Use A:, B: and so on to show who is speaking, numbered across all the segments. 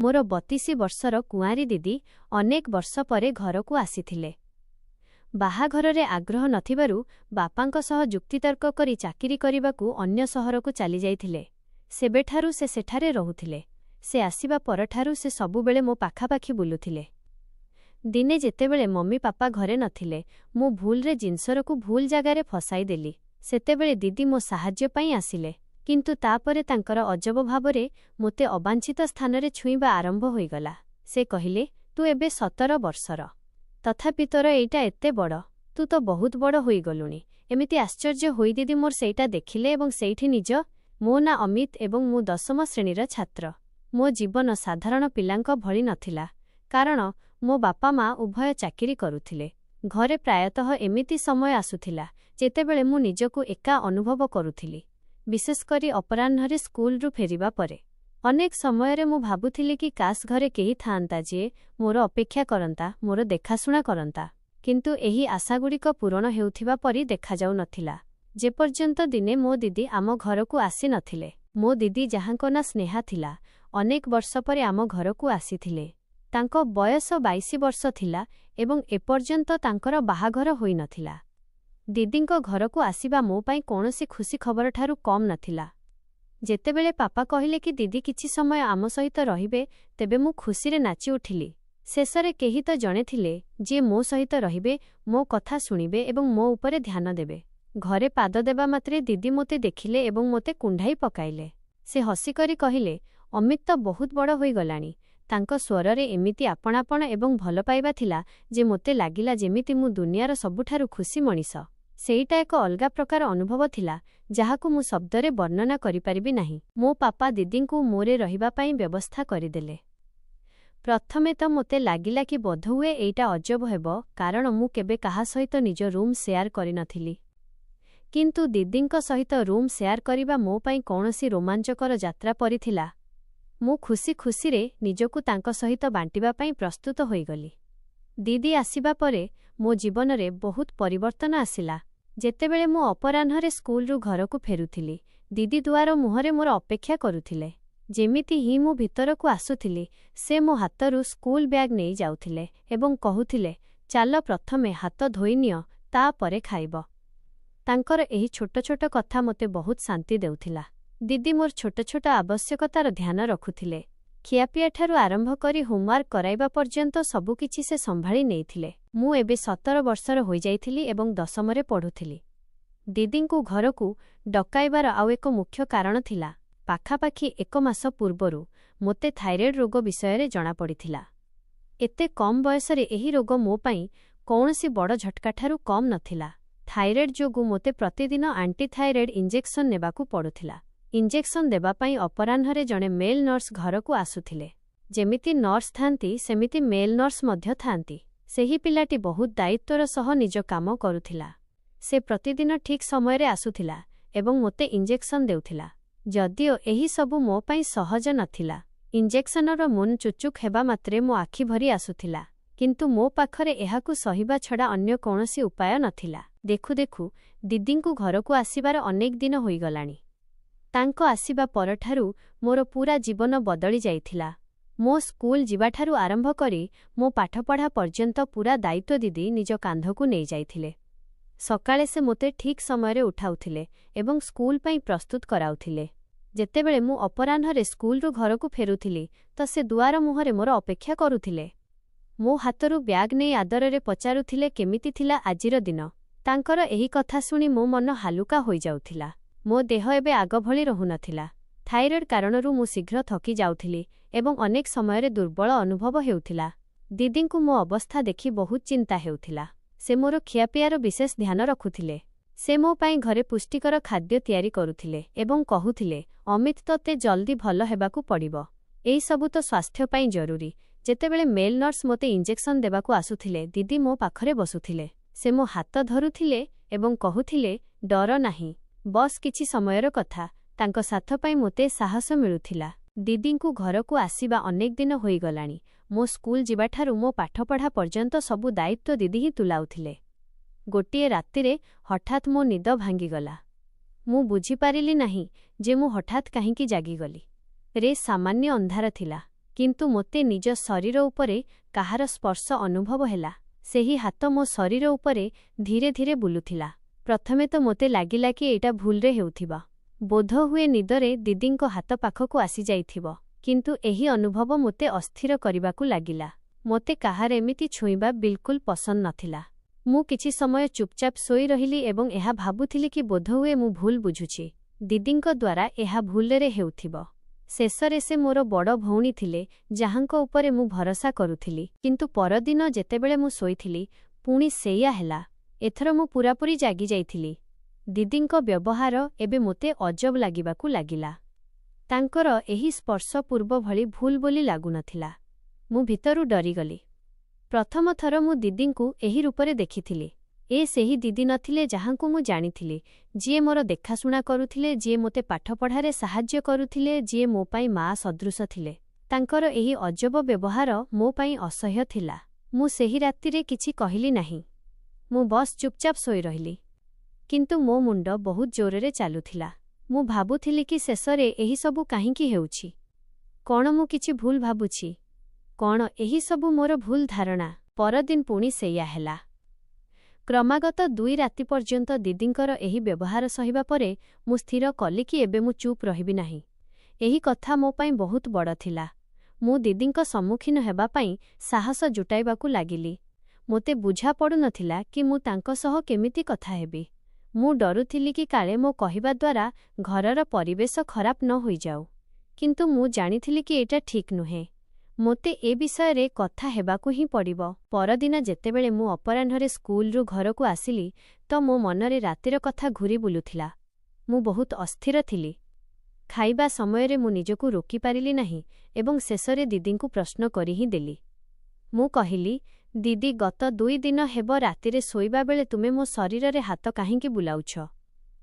A: मोर 32 वर्षर कुआरी दीदी अनेक वर्ष परे घरकू आसीथिले। बाहाघररे आग्रह नथिबारु बापांक सह जुक्तितर्क करी चाकिरी करिबाकू अन्य सहरकू चली जाइथिले। सेबेठारु से सेठारे रहुथिले। से आसिबा परठारु से सबुबेले मो पाखापाखी बुलुथिले। दिने जेतेबेले मम्मी पापा घरे नथिले मु भूलरे जिनसरकू भूल जगारे फसाई देली। सेतेबेले दीदी मो साहाଯ୍ୟ ପାଇଁ आसिले, किंतु तापरे तांकर अजब भावरे मोते अबांछित स्थानरे छुईबा आरंभ होईगला। से कहिले, तू एबे 17 वर्षर, तथापि तोर एइटा एत्ते बड़, तू तो बहुत बड़ होईगलुनी। एमिति आश्चर्य होई दीदी मोर सेइटा देखिले एवं सेइठी निज। मो ना अमित एवं मु 10म श्रेणीर छात्र। मो जीवन साधारण पिलांक भଳି नथिला, कारण मो बापा मा उभय चाकिरी करुथिले। घरे प्रायतः एमिति समय आसुथिला जेतेबेले मु निजकू एका अनुभव करुथिली, विशेष करी अपराह्नरे स्कूलरू फेरिबा परे। अनेक समयरे मु भाबुथिली कि काश घरे केही थांता जे मोर अपेक्षा करंता, मोर देखाशुणा करंता, किंतु एही आशागुड़िक पूरण हेउथिबा परी देखा जाउ नथिला। जेपर्यंत दिने मो दीदी आम घरकू आसी नथिले। मो दीदी जहांको ना स्नेहा थिला, अनेक वर्ष परे आम घरकू आसीथिले। तांको बयस 22 वर्ष थिला एवं एपर्यंत तांकर बाहाघर होई नथिला। दीदींको घरकू आसीबा मो पाई कोनोसी खुशी खबर ठारू कम नथिला। जेतेबेले पापा कहिले कि दीदी किछि समय आम सहित रहिबे, तेबे मु खुशीरे नाची उठिली। शेषरे केही तो जणे थिले जे मो सहित रहिबे, मो कथा सुनिबे एवं मो उपरे ध्यान देबे। घरे पाद देबा मात्रे दीदी मोते देखिले एवं मोते कुंढाई पकाइले। से हसी करी कहिले, अमित तो बहुत बड़ होई गलानी। तांको स्वररे एमिति आपणापण एवं भल पाइबा थिला जे मोते लागिला जेमिति मु दुनियार सबुठारु खुशी मनिष। सेइटा एक अलगा प्रकार अनुभव थिला, जाहाकू मु शब्दरे वर्णना करि परिबि नाही। मो पापा दीदींकू मोरे रहिबा पाई व्यवस्था करिदेले। प्रथमे तो मोते लागिला कि बोधहुए एइटा अजब हेबो, कारण मु केबे काहा सहित निज रूम शेयर करि नथिली। किंतु दीदींक सहित रूम शेयर करिबा मो पाई कोनोसी रोमांचकर यात्रा परि थिला। मु खुशी खुशीरे निजकू तांको सहित बांटिबा पाई प्रस्तुत होईगली। दीदी आसिबा परे मो जीवनरे बहुत परिवर्तन आसिला। जेतेबेले मु अपराह्नरे स्कूलरू घरकू फेरुथिली, दीदी दुआर मुहरे मोर अपेक्षा करुथिले। जेमिति ही मु भितरकू आसुथिली, से मो हातरू स्कूल बैग नहीं जाउथिले एवं कहुथिले, चाल प्रथमे हाथ धोई नियो, ता परे खाइब। तांकर एही छोट छोट कथा मोते बहुत शांति देउथिला। दीदी मोर छोट छोट आवश्यकतार ध्यान रखुथिले। खियापिया ठारू आरंभ करी होमवर्क कराइबा पर्यंत सबुकिछि से संभाळी नेइथिले। मु एबे 17 वर्षर होई जाइथिली एवं 10मरे पढुथिली। दीदींकू घरकू डकाइबार आउ एक मुख्य कारण थिला। पाखापाखी 1 मास पूर्वरु मोते थायरॉइड रोग विषयरे जणा पड़िथिला। एते कम बयसरे एही रोग मो पाई कौनसी बड़ झटका ठारू कम नथिला। थायरॉइड जोगु मोते प्रतिदिन एंटीथायरॉइड इंजेक्शन नेबाकू पड़ुथिला। इंजेक्शन देबा पाई अपराह्नरे जणे मेल नर्स घरकू आसुथिले। जेमिति नर्स थांती सेमिति मेल नर्स मध्य थांती। सेही पिलाटी बहुत दायित्वर सह निज काम करुथिला। से प्रतिदिन ठीक समयरे आसुथिला एवं मोते इंजेक्शन देउथिला। जदिओ एही सबु मो पाई सहज नथिला। इंजेक्शनर मुन चुचुक हेबा मात्रे मो आखि भरी आसुथिला, किंतु मो पाखरे एहाकू सहिबा छडा अन्य कौनसी उपाय नथिला। देखु देखु दीदींकू घरकू आसिबार अनेक दिन होई गलानी। तांको आसिबा परठारु मोर पूरा जीवन बदली जाइथिला। मो स्कूल जीवाठारु आरंभ करी मो पाठपढ़ा पर्यंत पूरा दायित्व दीदी निज कांधकू नहीं जाइथिले। सकाळे से मोते ठीक समयरे उठाउथिले एवं स्कूल पाई प्रस्तुत कराउथिले। जेतेबेले मु अपराह्नरे स्कूलरू घरकू फेरुथिली तो से दुआर मुहरे मोर अपेक्षा करुथिले। मो हातरू ब्याग नहीं आदररे पचारुथिले केमिति थिला आजिर दिन। तांकर एही कथा सुनी मो मन हालुका होई जाउथिला। मो देह एबे आग भली रहु नथिला। थायरॉइड कारणरू मु शीघ्र थकी जाउथिली एवं अनेक समयरे दुर्बल अनुभव हेउथिला। दीदींकू मो अवस्था देखि बहुत चिंता हेउथिला। से मोर खियापियार विशेष ध्यान रखुथिले। से मो पाई घरे पुष्टिकर खाद्य तयारी करुथिले एवं कहुथिले, अमित तोते जल्दी भल हेबाकू पड़िबो। एई सबु तो स्वास्थ्य पाई जरूरी। जेतेबेले मेल नर्स मोते इंजेक्शन देबाकू आसुथिले, दीदी मो पाखरे बसुथिले। से मो हाथ धरुथिले एवं कहुथिले, डर नाही, बस किछि समयर कथा। तांको साथ पाई मोते साहस मिलुथिला। दीदींकू घरकू आसिबा अनेक दिन होई गलानी। मो स्कूल जीवाठारु मो पाठपढ़ा पर्यंत सबु दायित्व दीदी ही तुलाउथिले। गोटिए रातिरे हठात मो निद भांगीगला। मु बुझी पारिली नाही जे मु हठात काहींकी जागीगली। रे सामान्य अंधार थिला, କିନ୍ତୁ ମୋତେ ନିଜ ଶରୀର ଉପରେ କାହାର ସ୍ପର୍ଶ ଅନୁଭବ ହେଲା। ସେହି ହାତ ମୋ ଶରୀର ଉପରେ ଧୀରେ ଧୀରେ ବୁଲୁଥିଲା। ପ୍ରଥମେ ତ ମୋତେ ଲାଗିଲା କି ଏଇଟା ଭୁଲରେ ହେଉଥିବ। ବୋଧହୁଏ ନିଦରେ ଦିଦିଙ୍କ ହାତ ପାଖକୁ ଆସିଯାଇଥିବ। କିନ୍ତୁ ଏହି ଅନୁଭବ ମୋତେ ଅସ୍ଥିର କରିବାକୁ ଲାଗିଲା। ମୋତେ କାହାର ଏମିତି ଛୁଇଁବା ବିଲକୁଲ ପସନ୍ଦ ନଥିଲା। ମୁଁ କିଛି ସମୟ ଚୁପଚାପ ଶୋଇ ରହିଲି ଏବଂ ଏହା ଭାବୁଥିଲି କି ବୋଧହୁଏ ମୁଁ ଭୁଲ ବୁଝୁଛି। ଦିଦିଙ୍କ ଦ୍ୱାରା ଏହା ଭୁଲରେ ହେଉଥିବ। ଶେଷରେ ସେ ମୋର ବଡ଼ ଭଉଣୀ ଥିଲେ, ଯାହାଙ୍କ ଉପରେ ମୁଁ ଭରସା କରୁଥିଲି। କିନ୍ତୁ ପରଦିନ ଯେତେବେଳେ ମୁଁ ଶୋଇଥିଲି, ପୁଣି ସେଇଆ ହେଲା। ଏଥର ମୁଁ ପୂରାପୂରି ଜାଗି ଯାଇଥିଲି। ଦିଦିଙ୍କ ବ୍ୟବହାର ଏବେ ମୋତେ ଅଜବ ଲାଗିବାକୁ ଲାଗିଲା। ତାଙ୍କର ଏହି ସ୍ପର୍ଶ ପୂର୍ବ ଭଳି ଭୁଲ ବୋଲି ଲାଗୁନଥିଲା। ମୁଁ ଭିତରୁ ଡରିଗଲି। ପ୍ରଥମ ଥର ମୁଁ ଦିଦିଙ୍କୁ ଏହି ରୂପରେ ଦେଖିଥିଲି। ଏ ସେହି ଦିଦି ନଥିଲେ ଯାହାଙ୍କୁ ମୁଁ ଜାଣିଥିଲି, ଯିଏ ମୋର ଦେଖାଶୁଣା କରୁଥିଲେ, ଯିଏ ମୋତେ ପାଠପଢ଼ାରେ ସାହାଯ୍ୟ କରୁଥିଲେ, ଯିଏ ମୋ ପାଇଁ ମା' ସଦୃଶ ଥିଲେ। ତାଙ୍କର ଏହି ଅଜବ ବ୍ୟବହାର ମୋ ପାଇଁ ଅସହ୍ୟ ଥିଲା। ମୁଁ ସେହି ରାତିରେ କିଛି କହିଲି ନାହିଁ। ମୁଁ ବସ୍ ଚୁପଚାପ ଶୋଇ ରହିଲି। କିନ୍ତୁ ମୋ ମୁଣ୍ଡ ବହୁତ ଜୋରରେ ଚାଲୁଥିଲା। ମୁଁ ଭାବୁଥିଲି କି ଶେଷରେ ଏହିସବୁ କାହିଁକି ହେଉଛି? କ'ଣ ମୁଁ କିଛି ଭୁଲ ଭାବୁଛି? କ'ଣ ଏହିସବୁ ମୋର ଭୁଲ ଧାରଣା? ପରଦିନ ପୁଣି ସେଇଆ ହେଲା। କ୍ରମାଗତ 2 ରାତି ପର୍ଯ୍ୟନ୍ତ ଦିଦିଙ୍କର ଏହି ବ୍ୟବହାର ସହିବା ପରେ ମୁଁ ସ୍ଥିର କଲି କି ଏବେ ମୁଁ ଚୁପ୍ ରହିବି ନାହିଁ। ଏହି କଥା ମୋ ପାଇଁ ବହୁତ ବଡ଼ ଥିଲା। ମୁଁ ଦିଦିଙ୍କ ସମ୍ମୁଖୀନ ହେବା ପାଇଁ ସାହସ ଜୁଟାଇବାକୁ ଲାଗିଲି। ମୋତେ ବୁଝା ପଡ଼ୁନଥିଲା କି ମୁଁ ତାଙ୍କ ସହ କେମିତି କଥା ହେବି। ମୁଁ ଡରୁଥିଲି କି କାଳେ ମୋ କହିବା ଦ୍ୱାରା ଘରର ପରିବେଶ ଖରାପ ନ ହୋଇଯାଉ। କିନ୍ତୁ ମୁଁ ଜାଣିଥିଲି କି ଏଇଟା ଠିକ୍ ନୁହେଁ। ମୋତେ ଏ ବିଷୟରେ କଥା ହେବାକୁ ହିଁ ପଡ଼ିବ। ପରଦିନ ଯେତେବେଳେ ମୁଁ ଅପରାହ୍ନରେ ସ୍କୁଲରୁ ଘରକୁ ଆସିଲି, ତ ମୋ ମନରେ ରାତିର କଥା ଘୂରି ବୁଲୁଥିଲା। ମୁଁ ବହୁତ ଅସ୍ଥିର ଥିଲି। ଖାଇବା ସମୟରେ ମୁଁ ନିଜକୁ ରୋକିପାରିଲି ନାହିଁ ଏବଂ ଶେଷରେ ଦିଦିଙ୍କୁ ପ୍ରଶ୍ନ କରି ହିଁ ଦେଲି। ମୁଁ କହିଲି, ଦିଦି, ଗତ 2 ଦିନ ହେବ ରାତିରେ ଶୋଇବା ବେଳେ ତୁମେ ମୋ ଶରୀରରେ ହାତ କାହିଁକି ବୁଲାଉଛ?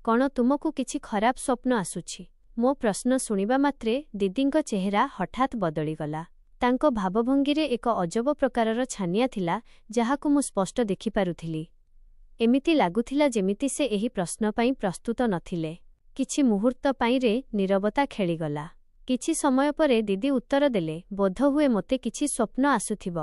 A: କ'ଣ ତୁମକୁ କିଛି ଖରାପ ସ୍ୱପ୍ନ ଆସୁଛି? ମୋ ପ୍ରଶ୍ନ ଶୁଣିବା ମାତ୍ରେ ଦିଦିଙ୍କ ଚେହେରା ହଠାତ୍ ବଦଳିଗଲା। ତାଙ୍କ ଭାବଭଙ୍ଗୀରେ ଏକ ଅଜବ ପ୍ରକାରର ଛାନିଆ ଥିଲା, ଯାହାକୁ ମୁଁ ସ୍ପଷ୍ଟ ଦେଖିପାରୁଥିଲି। ଏମିତି ଲାଗୁଥିଲା ଯେମିତି ସେ ଏହି ପ୍ରଶ୍ନ ପାଇଁ ପ୍ରସ୍ତୁତ ନଥିଲେ। କିଛି ମୁହୂର୍ତ୍ତ ପାଇଁରେ ନୀରବତା ଖେଳିଗଲା। କିଛି ସମୟ ପରେ ଦିଦି ଉତ୍ତର ଦେଲେ, ବୋଧହୁଏ ମୋତେ କିଛି ସ୍ୱପ୍ନ ଆସୁଥିବ।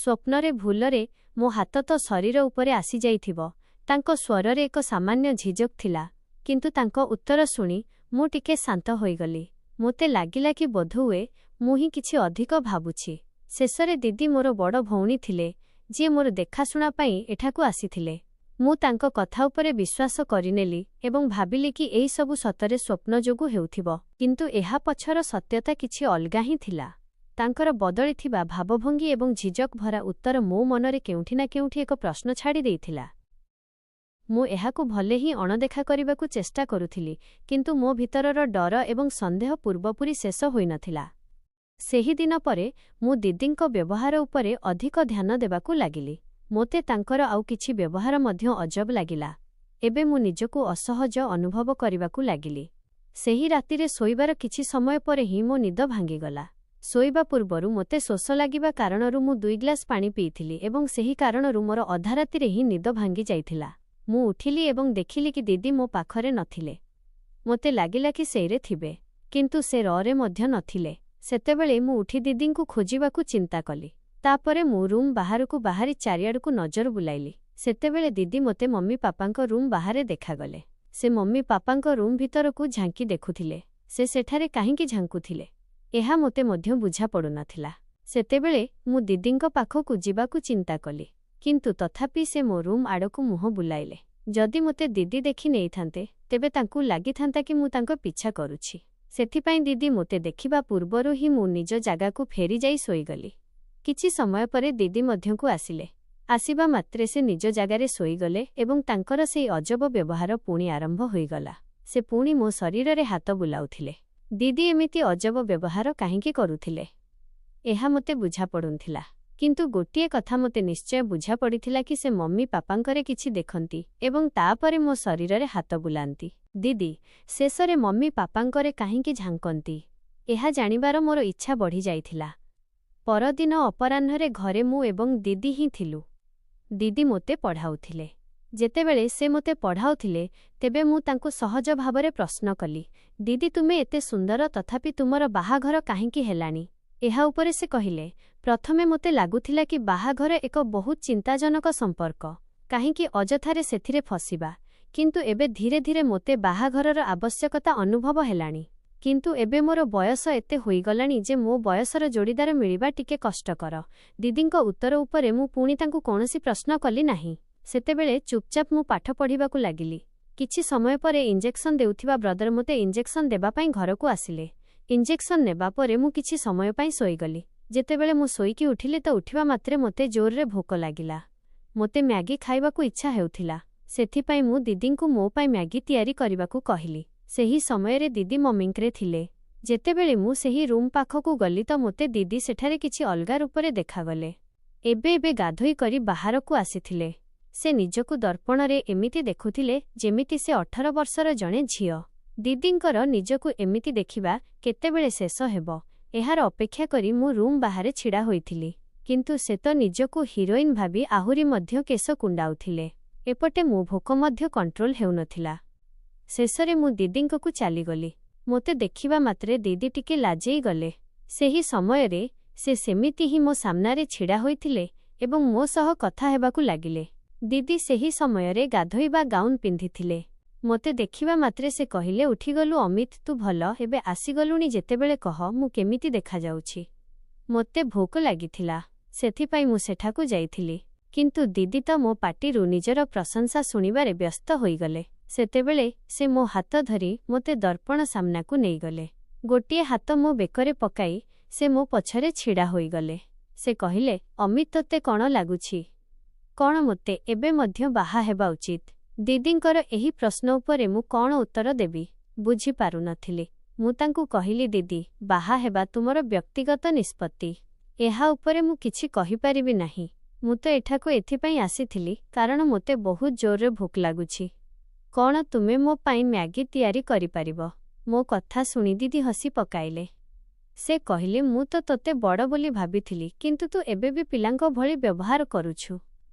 A: ସ୍ୱପ୍ନରେ ଭୁଲରେ ମୋ ହାତ ତ ଶରୀର ଉପରେ ଆସିଯାଇଥିବ। ତାଙ୍କ ସ୍ୱରରେ ଏକ ସାମାନ୍ୟ ଝିଝକ ଥିଲା। କିନ୍ତୁ ତାଙ୍କ ଉତ୍ତର ଶୁଣି ମୁଁ ଟିକେ ଶାନ୍ତ ହୋଇଗଲି। ମୋତେ ଲାଗିଲା କି ବୋଧହୁଏ ମୁଁ ହିଁ କିଛି ଅଧିକ ଭାବୁଛି। ଶେଷରେ ଦିଦି ମୋର ବଡ଼ ଭଉଣୀ ଥିଲେ, ଯିଏ ମୋର ଦେଖାଶୁଣା ପାଇଁ ଏଠାକୁ ଆସିଥିଲେ। ମୁଁ ତାଙ୍କ କଥା ଉପରେ ବିଶ୍ୱାସ କରିନେଲି ଏବଂ ଭାବିଲି କି ଏହିସବୁ ସତରେ ସ୍ୱପ୍ନ ଯୋଗୁଁ ହେଉଥିବ। କିନ୍ତୁ ଏହା ପଛର ସତ୍ୟତା କିଛି ଅଲଗା ହିଁ ଥିଲା। ତାଙ୍କର ବଦଳିଥିବା ଭାବଭଙ୍ଗୀ ଏବଂ ଝିଝକ ଭରା ଉତ୍ତର ମୋ ମନରେ କେଉଁଠି ନା କେଉଁଠି ଏକ ପ୍ରଶ୍ନ ଛାଡ଼ି ଦେଇଥିଲା। ମୁଁ ଏହାକୁ ଭଲେ ହିଁ ଅଣଦେଖା କରିବାକୁ ଚେଷ୍ଟା କରୁଥିଲି, କିନ୍ତୁ ମୋ ଭିତରର ଡର ଏବଂ ସନ୍ଦେହ ପୂର୍ବପରି ଶେଷ ହୋଇନଥିଲା। ସେହିଦିନ ପରେ ମୁଁ ଦିଦିଙ୍କ ବ୍ୟବହାର ଉପରେ ଅଧିକ ଧ୍ୟାନ ଦେବାକୁ ଲାଗିଲି। ମୋତେ ତାଙ୍କର ଆଉ କିଛି ବ୍ୟବହାର ମଧ୍ୟ ଅଜବ ଲାଗିଲା। ଏବେ ମୁଁ ନିଜକୁ ଅସହଜ ଅନୁଭବ କରିବାକୁ ଲାଗିଲି। ସେହି ରାତିରେ ଶୋଇବାର କିଛି ସମୟ ପରେ ହିଁ ମୋ ନିଦ ଭାଙ୍ଗିଗଲା। ଶୋଇବା ପୂର୍ବରୁ ମୋତେ ଶୋଷ ଲାଗିବା କାରଣରୁ ମୁଁ 2 ଗ୍ଲାସ ପାଣି ପିଇଥିଲି ଏବଂ ସେହି କାରଣରୁ ମୋର ଅଧା ରାତିରେ ହିଁ ନିଦ ଭାଙ୍ଗି ଯାଇଥିଲା। ମୁଁ ଉଠିଲି ଏବଂ ଦେଖିଲି କି ଦିଦି ମୋ ପାଖରେ ନଥିଲେ। ମୋତେ ଲାଗିଲା କି ସେଇରେ ଥିବେ, କିନ୍ତୁ ସେ ରେ ମଧ୍ୟ ନଥିଲେ। ସେତେବେଳେ ମୁଁ ଉଠି ଦିଦିଙ୍କୁ ଖୋଜିବାକୁ ଚିନ୍ତା କଲି। ତାପରେ ମୁଁ ରୁମ୍ ବାହାରକୁ ବାହାରି ଚାରିଆଡ଼କୁ ନଜର ବୁଲାଇଲି। ସେତେବେଳେ ଦିଦି ମୋତେ ମମି ପାପାଙ୍କ ରୁମ୍ ବାହାରେ ଦେଖାଗଲେ। ସେ ମମି ପାପାଙ୍କ ରୁମ୍ ଭିତରକୁ ଝାଙ୍କି ଦେଖୁଥିଲେ। ସେ ସେଠାରେ କାହିଁକି ଝାଙ୍କୁଥିଲେ, ଏହା ମୋତେ ମଧ୍ୟ ବୁଝା ପଡ଼ୁନଥିଲା। ସେତେବେଳେ ମୁଁ ଦିଦିଙ୍କ ପାଖକୁ ଯିବାକୁ ଚିନ୍ତା କଲି, କିନ୍ତୁ ତଥାପି ସେ ମୋ ରୁମ୍ ଆଡ଼କୁ ମୁହଁ ବୁଲାଇଲେ। ଯଦି ମୋତେ ଦିଦି ଦେଖି ନେଇଥାନ୍ତେ, ତେବେ ତାଙ୍କୁ ଲାଗିଥାନ୍ତା କି ମୁଁ ତାଙ୍କ ପିଛା କରୁଛି। ସେଥିପାଇଁ ଦିଦି ମୋତେ ଦେଖିବା ପୂର୍ବରୁ ହିଁ ମୁଁ ନିଜ ଜାଗାକୁ ଫେରିଯାଇ ଶୋଇଗଲି। କିଛି ସମୟ ପରେ ଦିଦି ମଧ୍ୟକୁ ଆସିଲେ। ଆସିବା ମାତ୍ରେ ସେ ନିଜ ଜାଗାରେ ଶୋଇଗଲେ ଏବଂ ତାଙ୍କର ସେହି ଅଜବ ବ୍ୟବହାର ପୁଣି ଆରମ୍ଭ ହୋଇଗଲା। ସେ ପୁଣି ମୋ ଶରୀରରେ ହାତ ବୁଲାଉଥିଲେ। ଦିଦି ଏମିତି ଅଜବ ବ୍ୟବହାର କାହିଁକି କରୁଥିଲେ, ଏହା ମୋତେ ବୁଝାପଡ଼ୁନଥିଲା। କିନ୍ତୁ ଗୋଟିଏ କଥା ମୋତେ ନିଶ୍ଚୟ ବୁଝାପଡ଼ିଥିଲା କି ସେ ମମି ପାପାଙ୍କରେ କିଛି ଦେଖନ୍ତି ଏବଂ ତାପରେ ମୋ ଶରୀରରେ ହାତ ବୁଲାନ୍ତି। ଦିଦି ଶେଷରେ ମମି ପାପାଙ୍କରେ କାହିଁକି ଝାଙ୍କନ୍ତି, ଏହା ଜାଣିବାର ମୋର ଇଚ୍ଛା ବଢ଼ିଯାଇଥିଲା। ପରଦିନ ଅପରାହ୍ନରେ ଘରେ ମୁଁ ଏବଂ ଦିଦି ହିଁ ଥିଲୁ। ଦିଦି ମୋତେ ପଢ଼ାଉଥିଲେ। ଯେତେବେଳେ ସେ ମୋତେ ପଢ଼ାଉଥିଲେ, ତେବେ ମୁଁ ତାଙ୍କୁ ସହଜ ଭାବରେ ପ୍ରଶ୍ନ କଲି, ଦିଦି, ତୁମେ ଏତେ ସୁନ୍ଦର, ତଥାପି ତୁମର ବାହାଘର କାହିଁକି ହେଲାଣି? ଏହା ଉପରେ ସେ କହିଲେ, ପ୍ରଥମେ ମୋତେ ଲାଗୁଥିଲା କି ବାହାଘର ଏକ ବହୁତ ଚିନ୍ତାଜନକ ସମ୍ପର୍କ, କାହିଁକି ଅଯଥାରେ ସେଥିରେ ଫସିବା, କିନ୍ତୁ ଏବେ ଧୀରେ ଧୀରେ ମୋତେ ବାହାଘରର ଆବଶ୍ୟକତା ଅନୁଭବ ହେଲାଣି। କିନ୍ତୁ ଏବେ ମୋର ବୟସ ଏତେ ହୋଇଗଲାଣି ଯେ ମୋ ବୟସର ଯୋଡ଼ିଦାର ମିଳିବା ଟିକେ କଷ୍ଟକର। ଦିଦିଙ୍କ ଉତ୍ତର ଉପରେ ମୁଁ ପୁଣି ତାଙ୍କୁ କୌଣସି ପ୍ରଶ୍ନ କଲି ନାହିଁ। ସେତେବେଳେ ଚୁପଚାପ ମୁଁ ପାଠ ପଢ଼ିବାକୁ ଲାଗିଲି। କିଛି ସମୟ ପରେ ଇଞ୍ଜେକ୍ସନ ଦେଉଥିବା ବ୍ରଦର ମୋତେ ଇଞ୍ଜେକ୍ସନ ଦେବା ପାଇଁ ଘରକୁ ଆସିଲେ। ଇଞ୍ଜେକ୍ସନ ନେବା ପରେ ମୁଁ କିଛି ସମୟ ପାଇଁ ଶୋଇଗଲି। ଯେତେବେଳେ ମୁଁ ଶୋଇକି ଉଠିଲି ତ ଉଠିବା ମାତ୍ରେ ମୋତେ ଜୋରରେ ଭୋକ ଲାଗିଲା। ମୋତେ ମ୍ୟାଗି ଖାଇବାକୁ ଇଚ୍ଛା ହେଉଥିଲା। ସେଥିପାଇଁ ମୁଁ ଦିଦିଙ୍କୁ ମୋ ପାଇଁ ମ୍ୟାଗି ତିଆରି କରିବାକୁ କହିଲି। ସେହି ସମୟରେ ଦିଦି ମମିଙ୍କରେ ଥିଲେ। ଯେତେବେଳେ ମୁଁ ସେହି ରୁମ୍ ପାଖକୁ ଗଲି ତ ମୋତେ ଦିଦି ସେଠାରେ କିଛି ଅଲଗା ରୂପରେ ଦେଖାଗଲେ। ଏବେ ଗାଧୋଇ କରି ବାହାରକୁ ଆସିଥିଲେ। ସେ ନିଜକୁ ଦର୍ପଣରେ ଏମିତି ଦେଖୁଥିଲେ ଯେମିତି ସେ 18 ବର୍ଷର ଜଣେ ଝିଅ। ଦିଦିଙ୍କର ନିଜକୁ ଏମିତି ଦେଖିବା କେତେବେଳେ ଶେଷ ହେବ, ଏହାର ଅପେକ୍ଷା କରି ମୁଁ ରୁମ୍ ବାହାରେ ଛିଡ଼ା ହୋଇଥିଲି। କିନ୍ତୁ ସେ ତ ନିଜକୁ ହିରୋଇନ୍ ଭାବି ଆହୁରି ମଧ୍ୟ କେଶ କୁଣ୍ଡାଉଥିଲେ। ଏପଟେ ମୋ ଭୋକ ମଧ୍ୟ କଣ୍ଟ୍ରୋଲ ହେଉନଥିଲା। ଶେଷରେ ମୁଁ ଦିଦିଙ୍କକୁ ଚାଲିଗଲି। ମୋତେ ଦେଖିବା ମାତ୍ରେ ଦିଦି ଟିକେ ଲାଜେଇ ଗଲେ। ସେହି ସମୟରେ ସେ ସେମିତି ହିଁ ମୋ ସାମ୍ନାରେ ଛିଡ଼ା ହୋଇଥିଲେ ଏବଂ ମୋ ସହ କଥା ହେବାକୁ ଲାଗିଲେ। ଦିଦି ସେହି ସମୟରେ ଗାଧୋଇବା ଗାଉନ୍ ପିନ୍ଧିଥିଲେ। ମୋତେ ଦେଖିବା ମାତ୍ରେ ସେ କହିଲେ, ଉଠିଗଲୁ ଅମିତ, ତୁ ଭଲ, ଏବେ ଆସିଗଲୁଣି ଯେତେବେଳେ କହ ମୁଁ କେମିତି ଦେଖାଯାଉଛି। ମୋତେ ଭୋକ ଲାଗିଥିଲା, ସେଥିପାଇଁ ମୁଁ ସେଠାକୁ ଯାଇଥିଲି। କିନ୍ତୁ ଦିଦି ତ ମୋ ପାଟିରୁ ନିଜର ପ୍ରଶଂସା ଶୁଣିବାରେ ବ୍ୟସ୍ତ ହୋଇଗଲେ। ସେତେବେଳେ ସେ ମୋ ହାତ ଧରି ମୋତେ ଦର୍ପଣ ସାମ୍ନାକୁ ନେଇଗଲେ। ଗୋଟିଏ ହାତ ମୋ ବେକରେ ପକାଇ ସେ ମୋ ପଛରେ ଛିଡ଼ା ହୋଇଗଲେ। ସେ କହିଲେ, ଅମିତ, ତୋତେ କ'ଣ ଲାଗୁଛି? କ'ଣ ମୋତେ ଏବେ ମଧ୍ୟ ବାହା ହେବା ଉଚିତ? ଦିଦିଙ୍କର ଏହି ପ୍ରଶ୍ନ ଉପରେ ମୁଁ କ'ଣ ଉତ୍ତର ଦେବି ବୁଝିପାରୁନଥିଲି। ମୁଁ ତାଙ୍କୁ କହିଲି, ଦିଦି, ବାହା ହେବା ତୁମର ବ୍ୟକ୍ତିଗତ ନିଷ୍ପତ୍ତି। ଏହା ଉପରେ ମୁଁ କିଛି କହିପାରିବି ନାହିଁ। ମୁଁ ତ ଏଠାକୁ ଏଥିପାଇଁ ଆସିଥିଲି କାରଣ ମୋତେ ବହୁତ ଜୋରରେ ଭୋକ ଲାଗୁଛି। କ'ଣ ତୁମେ ମୋ ପାଇଁ ମ୍ୟାଗି ତିଆରି କରିପାରିବ? ମୋ କଥା ଶୁଣି ଦିଦି ହସି ପକାଇଲେ। ସେ କହିଲେ, ମୁଁ ତ ତୋତେ ବଡ଼ ବୋଲି ଭାବିଥିଲି, କିନ୍ତୁ ତୁ ଏବେ ବି ପିଲାଙ୍କ ଭଳି ବ୍ୟବହାର କରୁଛୁ।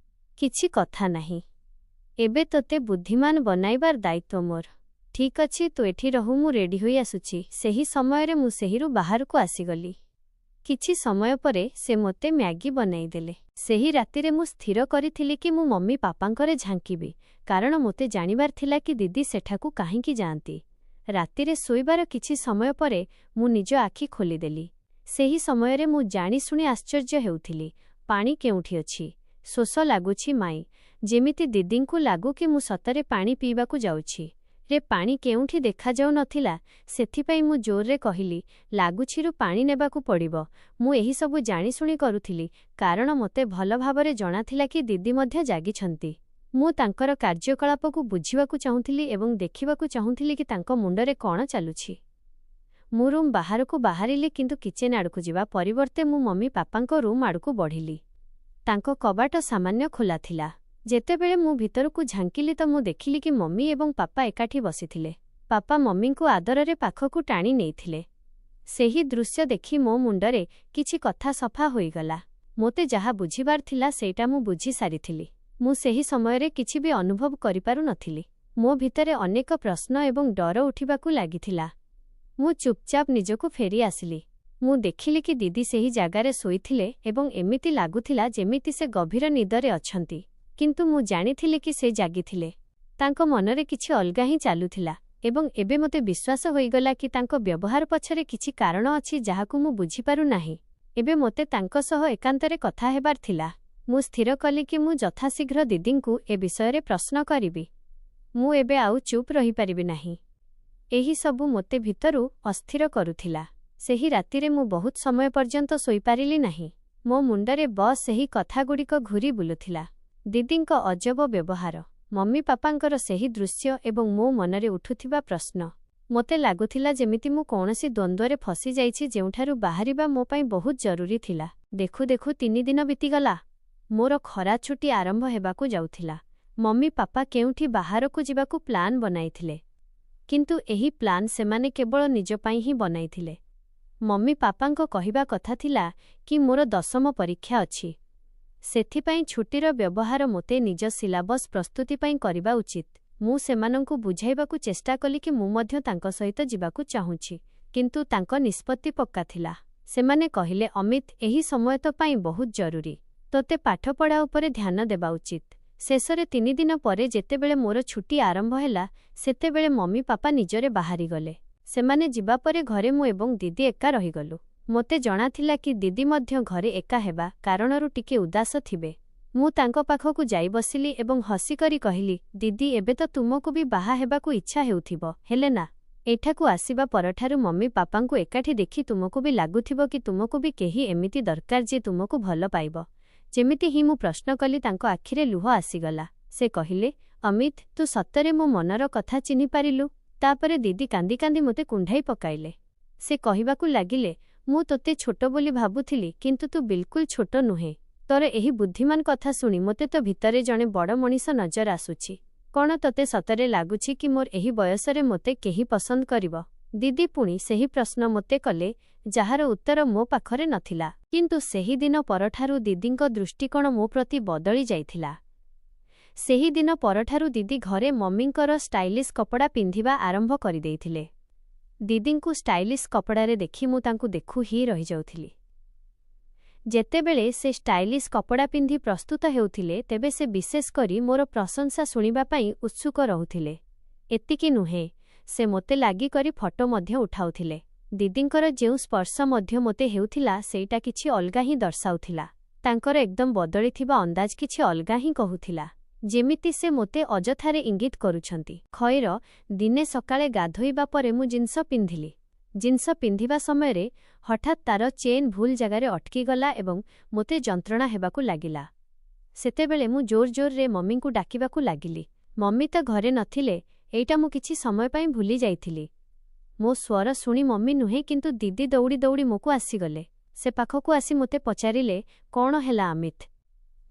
A: କିଛି କଥା ନାହିଁ। ଏବେ ତୋତେ ବୁଦ୍ଧିମାନ ବନାଇବାର ଦାୟିତ୍ୱ ମୋର। ଠିକ୍ ଅଛି, ତୁ ଏଠି ରହୁ, ମୁଁ ରେଡି ହୋଇ ଆସୁଛି। ସେହି ସମୟରେ ମୁଁ ସେହିରୁ ବାହାରକୁ ଆସିଗଲି। କିଛି ସମୟ ପରେ ସେ ମୋତେ ମ୍ୟାଗି ବନାଇଦେଲେ। ସେହି ରାତିରେ ମୁଁ ସ୍ଥିର କରିଥିଲି କି ମୁଁ ମମି ପାପାଙ୍କରେ ଝାଙ୍କିବି, କାରଣ ମୋତେ ଜାଣିବାର ଥିଲା କି ଦିଦି ସେଠାକୁ କାହିଁକି ଯାଆନ୍ତି। ରାତିରେ ଶୋଇବାର କିଛି ସମୟ ପରେ ମୁଁ ନିଜ ଆଖି ଖୋଲିଦେଲି। ସେହି ସମୟରେ ମୁଁ ଜାଣିଶୁଣି ଆଶ୍ଚର୍ଯ୍ୟ ହେଉଥିଲି। ପାଣି କେଉଁଠି ଅଛି? ଶୋଷ ଲାଗୁଛି ମାଇଁ, ଯେମିତି ଦିଦିଙ୍କୁ ଲାଗୁ କି ମୁଁ ସତରେ ପାଣି ପିଇବାକୁ ଯାଉଛି। ରେ ପାଣି କେଉଁଠି ଦେଖାଯାଉ ନଥିଲା। ସେଥିପାଇଁ ମୁଁ ଜୋରରେ କହିଲି, ଲାଗୁଛିରୁ ପାଣି ନେବାକୁ ପଡ଼ିବ। ମୁଁ ଏହିସବୁ ଜାଣିଶୁଣି କରୁଥିଲି କାରଣ ମୋତେ ଭଲ ଭାବରେ ଜଣାଥିଲା କି ଦିଦି ମଧ୍ୟ ଜାଗିଛନ୍ତି। ମୁଁ ତାଙ୍କର କାର୍ଯ୍ୟକଳାପକୁ ବୁଝିବାକୁ ଚାହୁଁଥିଲି ଏବଂ ଦେଖିବାକୁ ଚାହୁଁଥିଲି କି ତାଙ୍କ ମୁଣ୍ଡରେ କ'ଣ ଚାଲୁଛି। ମୁଁ ରୁମ୍ ବାହାରକୁ ବାହାରିଲି, କିନ୍ତୁ କିଚେନ୍ ଆଡ଼କୁ ଯିବା ପରିବର୍ତ୍ତେ ମୁଁ ମମି ପାପାଙ୍କ ରୁମ୍ ଆଡ଼କୁ ବଢ଼ିଲି। ତାଙ୍କ କବାଟ ସାମାନ୍ୟ ଖୋଲା ଥିଲା। ଯେତେବେଳେ ମୁଁ ଭିତରକୁ ଝାଙ୍କିଲି ତ ମୁଁ ଦେଖିଲି କି ମମି ଏବଂ ପାପା ଏକାଠି ବସିଥିଲେ। ପାପା ମମିଙ୍କୁ ଆଦରରେ ପାଖକୁ ଟାଣି ନେଇଥିଲେ। ସେହି ଦୃଶ୍ୟ ଦେଖି ମୋ ମୁଣ୍ଡରେ କିଛି କଥା ସଫା ହୋଇଗଲା। ମୋତେ ଯାହା ବୁଝିବାର ଥିଲା ସେଇଟା ମୁଁ ବୁଝି ସାରିଥିଲି। ମୁଁ ସେହି ସମୟରେ କିଛି ବି ଅନୁଭବ କରିପାରୁନଥିଲି। ମୋ ଭିତରେ ଅନେକ ପ୍ରଶ୍ନ ଏବଂ ଡର ଉଠିବାକୁ ଲାଗିଥିଲା। ମୁଁ ଚୁପଚାପ ନିଜକୁ ଫେରି ଆସିଲି। ମୁଁ ଦେଖିଲି କି ଦିଦି ସେହି ଜାଗାରେ ଶୋଇଥିଲେ ଏବଂ ଏମିତି ଲାଗୁଥିଲା ଯେମିତି ସେ ଗଭୀର ନିଦରେ ଅଛନ୍ତି। କିନ୍ତୁ ମୁଁ ଜାଣିଥିଲି କି ସେ ଜାଗିଥିଲେ। ତାଙ୍କ ମନରେ କିଛି ଅଲଗା ହିଁ ଚାଲୁଥିଲା ଏବଂ ଏବେ ମୋତେ ବିଶ୍ୱାସ ହୋଇଗଲା କି ତାଙ୍କ ବ୍ୟବହାର ପଛରେ କିଛି କାରଣ ଅଛି ଯାହାକୁ ମୁଁ ବୁଝିପାରୁନାହିଁ। ଏବେ ମୋତେ ତାଙ୍କ ସହ ଏକାନ୍ତରେ କଥା ହେବାର ଥିଲା। ମୁଁ ସ୍ଥିର କଲି କି ମୁଁ ଯଥାଶୀଘ୍ର ଦିଦିଙ୍କୁ ଏ ବିଷୟରେ ପ୍ରଶ୍ନ କରିବି। ମୁଁ ଏବେ ଆଉ ଚୁପ୍ ରହିପାରିବି ନାହିଁ। ଏହି ସବୁ ମୋତେ ଭିତରୁ ଅସ୍ଥିର କରୁଥିଲା। ସେହି ରାତିରେ ମୁଁ ବହୁତ ସମୟ ପର୍ଯ୍ୟନ୍ତ ଶୋଇପାରିଲି ନାହିଁ। ମୋ ମୁଣ୍ଡରେ ବସ୍ ସେହି କଥାଗୁଡ଼ିକ ଘୂରି ବୁଲୁଥିଲା। ଦିଦିଙ୍କ ଅଜବ ବ୍ୟବହାର, ମମି ପାପାଙ୍କର ସେହି ଦୃଶ୍ୟ ଏବଂ ମୋ ମନରେ ଉଠୁଥିବା ପ୍ରଶ୍ନ। ମୋତେ ଲାଗୁଥିଲା ଯେମିତି ମୁଁ କୌଣସି ଦ୍ୱନ୍ଦ୍ୱରେ ଫସିଯାଇଛି ଯେଉଁଠାରୁ ବାହାରିବା ମୋ ପାଇଁ ବହୁତ ଜରୁରୀ ଥିଲା। ଦେଖୁ ଦେଖୁ 3 ଦିନ ବିତିଗଲା। ମୋର ଖରା ଛୁଟି ଆରମ୍ଭ ହେବାକୁ ଯାଉଥିଲା। ମମି ପାପା କେଉଁଠି ବାହାରକୁ ଯିବାକୁ ପ୍ଲାନ୍ ବନାଇଥିଲେ। କିନ୍ତୁ ଏହି ପ୍ଲାନ୍ ସେମାନେ କେବଳ ନିଜ ପାଇଁ ହିଁ ବନାଇଥିଲେ। ମମି ପାପାଙ୍କ କହିବା କଥା ଥିଲା କି ମୋର 10ମ ପରୀକ୍ଷା ଅଛି। ସେଥିପାଇଁ ଛୁଟିର ବ୍ୟବହାର ମୋତେ ନିଜ ସିଲାବସ୍ ପ୍ରସ୍ତୁତି ପାଇଁ କରିବା ଉଚିତ। ମୁଁ ସେମାନଙ୍କୁ ବୁଝାଇବାକୁ ଚେଷ୍ଟା କଲି କି ମୁଁ ମଧ୍ୟ ତାଙ୍କ ସହିତ ଯିବାକୁ ଚାହୁଁଛି, କିନ୍ତୁ ତାଙ୍କ ନିଷ୍ପତ୍ତି ପକ୍କା ଥିଲା। ସେମାନେ କହିଲେ, ଅମିତ, ଏହି ସମୟ ତ ପାଇଁ ବହୁତ ଜରୁରୀ। ତୋତେ ପାଠପଢ଼ା ଉପରେ ଧ୍ୟାନ ଦେବା ଉଚିତ। ଶେଷରେ 3 ଦିନ ପରେ ଯେତେବେଳେ ମୋର ଛୁଟି ଆରମ୍ଭ ହେଲା, ସେତେବେଳେ ମମି ପାପା ନିଜରେ ବାହାରିଗଲେ। ସେମାନେ ଯିବା ପରେ ଘରେ ମୁଁ ଏବଂ ଦିଦି ଏକା ରହିଗଲୁ। ମୋତେ ଜଣାଥିଲା କି ଦିଦି ମଧ୍ୟ ଘରେ ଏକା ହେବା କାରଣରୁ ଟିକେ ଉଦାସ ଥିବେ। ମୁଁ ତାଙ୍କ ପାଖକୁ ଯାଇ ବସିଲି ଏବଂ ହସିକରି କହିଲି, ଦିଦି, ଏବେ ତ ତୁମକୁ ବି ବାହା ହେବାକୁ ଇଚ୍ଛା ହେଉଥିବ, ହେଲେ ନା? ଏଠାକୁ ଆସିବା ପରଠାରୁ ମମି ପାପାଙ୍କୁ ଏକାଠି ଦେଖି ତୁମକୁ ବି ଲାଗୁଥିବ କି ତୁମକୁ ବି କେହି ଏମିତି ଦରକାର ଯିଏ ତୁମକୁ ଭଲ ପାଇବ। ଯେମିତି ହିଁ ମୁଁ ପ୍ରଶ୍ନ କଲି, ତାଙ୍କ ଆଖିରେ ଲୁହ ଆସିଗଲା। ସେ କହିଲେ, ଅମିତ, ତୁ ସତରେ ମୋ ମନର କଥା ଚିହ୍ନିପାରିଲୁ? ତାପରେ ଦିଦି କାନ୍ଦି କାନ୍ଦି ମୋତେ କୁଣ୍ଢାଇ ପକାଇଲେ। ସେ କହିବାକୁ ଲାଗିଲେ, ମୁଁ ତୋତେ ଛୋଟ ବୋଲି ଭାବୁଥିଲି, କିନ୍ତୁ ତୁ ବିଲକୁଲ ଛୋଟ ନୁହେଁ। ତୋର ଏହି ବୁଦ୍ଧିମାନ କଥା ଶୁଣି ମୋତେ ତ ଭିତରେ ଜଣେ ବଡ଼ ମଣିଷ ନଜର ଆସୁଛି। କ'ଣ ତୋତେ ସତରେ ଲାଗୁଛି କି ମୋର ଏହି ବୟସରେ ମୋତେ କେହି ପସନ୍ଦ କରିବ? ଦିଦି ପୁଣି ସେହି ପ୍ରଶ୍ନ ମୋତେ କଲେ, ଯାହାର ଉତ୍ତର ମୋ ପାଖରେ ନଥିଲା। କିନ୍ତୁ ସେହି ଦିନ ପରଠାରୁ ଦିଦିଙ୍କ ଦୃଷ୍ଟିକୋଣ ମୋ ପ୍ରତି ବଦଳି ଯାଇଥିଲା। ସେହି ଦିନ ପରଠାରୁ ଦିଦି ଘରେ ମମିଙ୍କର ଷ୍ଟାଇଲିଶ୍ କପଡ଼ା ପିନ୍ଧିବା ଆରମ୍ଭ କରିଦେଇଥିଲେ। ଦିଦିଙ୍କୁ ଷ୍ଟାଇଲିଶ୍ କପଡ଼ାରେ ଦେଖି ମୁଁ ତାଙ୍କୁ ଦେଖୁ ହିଁ ରହିଯାଉଥିଲି। ଯେତେବେଳେ ସେ ଷ୍ଟାଇଲିଶ୍ କପଡ଼ା ପିନ୍ଧି ପ୍ରସ୍ତୁତ ହେଉଥିଲେ, ତେବେ ସେ ବିଶେଷ କରି ମୋର ପ୍ରଶଂସା ଶୁଣିବା ପାଇଁ ଉତ୍ସୁକ ରହୁଥିଲେ। ଏତିକି ନୁହେଁ, ସେ ମୋତେ ଲାଗିକରି ଫଟୋ ମଧ୍ୟ ଉଠାଉଥିଲେ। ଦିଦିଙ୍କର ଯେଉଁ ସ୍ପର୍ଶ ମଧ୍ୟ ମୋତେ ହେଉଥିଲା, ସେଇଟା କିଛି ଅଲଗା ହିଁ ଦର୍ଶାଉଥିଲା। ତାଙ୍କର ଏକଦମ ବଦଳିଥିବା ଅନ୍ଦାଜ କିଛି ଅଲଗା ହିଁ କହୁଥିଲା। ଯେମିତି ସେ ମୋତେ ଅଯଥାରେ ଇଙ୍ଗିତ କରୁଛନ୍ତି। ଖଇର ଦିନେ ସକାଳେ ଗାଧୋଇବା ପରେ ମୁଁ ଜିନ୍ସ ପିନ୍ଧିଲି। ଜିନ୍ସ ପିନ୍ଧିବା ସମୟରେ ହଠାତ୍ ତାର ଚେନ୍ ଭୁଲ ଜାଗାରେ ଅଟକିଗଲା ଏବଂ ମୋତେ ଯନ୍ତ୍ରଣା ହେବାକୁ ଲାଗିଲା। ସେତେବେଳେ ମୁଁ ଜୋର ଜୋରରେ ମମିଙ୍କୁ ଡାକିବାକୁ ଲାଗିଲି। ମମି ତ ଘରେ ନଥିଲେ, ଏଇଟା ମୁଁ କିଛି ସମୟ ପାଇଁ ଭୁଲି ଯାଇଥିଲି। ମୋ ସ୍ୱର ଶୁଣି ମମି ନୁହେଁ କିନ୍ତୁ ଦିଦି ଦୌଡ଼ି ଦୌଡ଼ି ମୋକୁ ଆସିଗଲେ। ସେ ପାଖକୁ ଆସି ମୋତେ ପଚାରିଲେ, କ'ଣ ହେଲା ଅମିତ?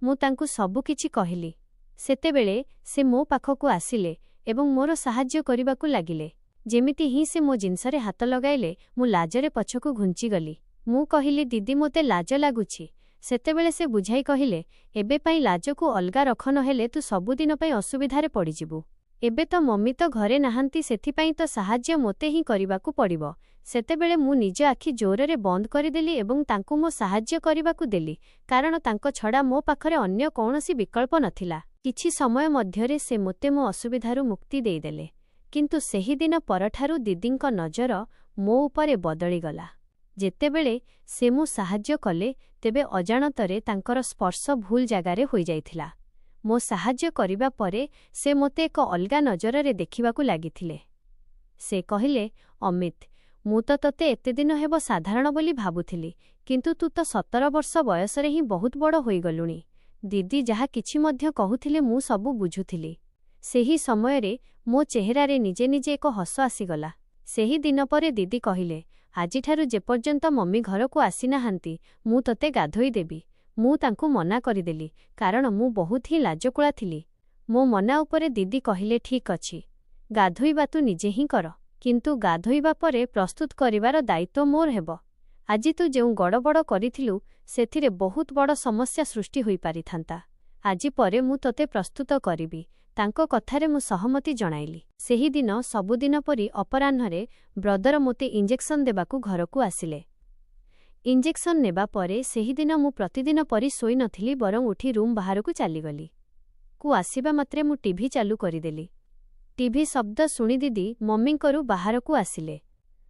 A: ମୁଁ ତାଙ୍କୁ ସବୁ କିଛି କହିଲି। ସେତେବେଳେ ସେ ମୋ ପାଖକୁ ଆସିଲେ ଏବଂ ମୋର ସାହାଯ୍ୟ କରିବାକୁ ଲାଗିଲେ। ଯେମିତି ହିଁ ସେ ମୋ ଜିନ୍ସରେ ହାତ ଲଗାଇଲେ, ମୁଁ ଲାଜରେ ପଛକୁ ଘୁଞ୍ଚିଗଲି। ମୁଁ କହିଲି, ଦିଦି, ମୋତେ ଲାଜ ଲାଗୁଛି। ସେତେବେଳେ ସେ ବୁଝାଇ କହିଲେ, ଏବେ ପାଇଁ ଲାଜକୁ ଅଲଗା ରଖ, ନହେଲେ ତୁ ସବୁଦିନ ପାଇଁ ଅସୁବିଧାରେ ପଡ଼ିଯିବୁ। ଏବେ ତ ମମି ତ ଘରେ ନାହାନ୍ତି, ସେଥିପାଇଁ ତ ସାହାଯ୍ୟ ମୋତେ ହିଁ କରିବାକୁ ପଡ଼ିବ। ସେତେବେଳେ ମୁଁ ନିଜ ଆଖି ଜୋରରେ ବନ୍ଦ କରିଦେଲି ଏବଂ ତାଙ୍କୁ ମୋ ସାହାଯ୍ୟ କରିବାକୁ ଦେଲି, କାରଣ ତାଙ୍କ ଛଡ଼ା ମୋ ପାଖରେ ଅନ୍ୟ କୌଣସି ବିକଳ୍ପ ନଥିଲା। କିଛି ସମୟ ମଧ୍ୟରେ ସେ ମୋତେ ମୋ ଅସୁବିଧାରୁ ମୁକ୍ତି ଦେଇଦେଲେ। କିନ୍ତୁ ସେହିଦିନ ପରଠାରୁ ଦିଦିଙ୍କ ନଜର ମୋ ଉପରେ ବଦଳିଗଲା। ଯେତେବେଳେ ସେ ମୁଁ ସାହାଯ୍ୟ କଲେ, ତେବେ ଅଜାଣତରେ ତାଙ୍କର ସ୍ପର୍ଶ ଭୁଲ ଜାଗାରେ ହୋଇଯାଇଥିଲା। ମୋ ସାହାଯ୍ୟ କରିବା ପରେ ସେ ମୋତେ ଏକ ଅଲଗା ନଜରରେ ଦେଖିବାକୁ ଲାଗିଥିଲେ। ସେ କହିଲେ, ଅମିତ, ମୁଁ ତ ତୋତେ ଏତେ ଦିନ ହେବ ସାଧାରଣ ବୋଲି ଭାବୁଥିଲି, କିନ୍ତୁ ତୁ ତ 17 ବର୍ଷ ବୟସରେ ହିଁ ବହୁତ ବଡ଼ ହୋଇଗଲୁଣି। ଦିଦି ଯାହା କିଛି ମଧ୍ୟ କହୁଥିଲେ ମୁଁ ସବୁ ବୁଝୁଥିଲି। ସେହି ସମୟରେ ମୋ ଚେହେରାରେ ନିଜେ ନିଜେ ଏକ ହସ ଆସିଗଲା। ସେହି ଦିନ ପରେ ଦିଦି କହିଲେ, ଆଜିଠାରୁ ଯେପର୍ଯ୍ୟନ୍ତ ମମି ଘରକୁ ଆସିନାହାନ୍ତି, ମୁଁ ତୋତେ ଗାଧୋଇ ଦେବି। ମୁଁ ତାଙ୍କୁ ମନା କରିଦେଲି, କାରଣ ମୁଁ ବହୁତ ହିଁ ଲାଜକୁଳା ଥିଲି। ମୋ ମନା ଉପରେ ଦିଦି କହିଲେ, ଠିକ୍ ଅଛି, ଗାଧୋଇବା ତୁ ନିଜେ ହିଁ କର, କିନ୍ତୁ ଗାଧୋଇବା ପରେ ପ୍ରସ୍ତୁତ କରିବାର ଦାୟିତ୍ୱ ମୋର ହେବ। ଆଜି ତୁ ଯେଉଁ ଗଡ଼ବଡ଼ କରିଥିଲୁ, ସେଥିରେ ବହୁତ ବଡ଼ ସମସ୍ୟା ସୃଷ୍ଟି ହୋଇପାରିଥାନ୍ତା। ଆଜି ପରେ ମୁଁ ତୋତେ ପ୍ରସ୍ତୁତ କରିବି। ତାଙ୍କ କଥାରେ ମୁଁ ସହମତି ଜଣାଇଲି। ସେହିଦିନ ସବୁଦିନ ପରି ଅପରାହ୍ନରେ ବ୍ରଦର ମୋତେ ଇଞ୍ଜେକ୍ସନ ଦେବାକୁ ଘରକୁ ଆସିଲେ। ଇଞ୍ଜେକ୍ସନ ନେବା ପରେ ସେହିଦିନ ମୁଁ ପ୍ରତିଦିନ ପରି ଶୋଇନଥିଲି, ବରଂ ଉଠି ରୁମ୍ ବାହାରକୁ ଚାଲିଗଲି। ଆସିବା ମାତ୍ରେ ମୁଁ ଟିଭି ଚାଲୁ କରିଦେଲି। ଟିଭି ଶବ୍ଦ ଶୁଣି ଦିଦି ମମିଙ୍କରୁ ବାହାରକୁ ଆସିଲେ।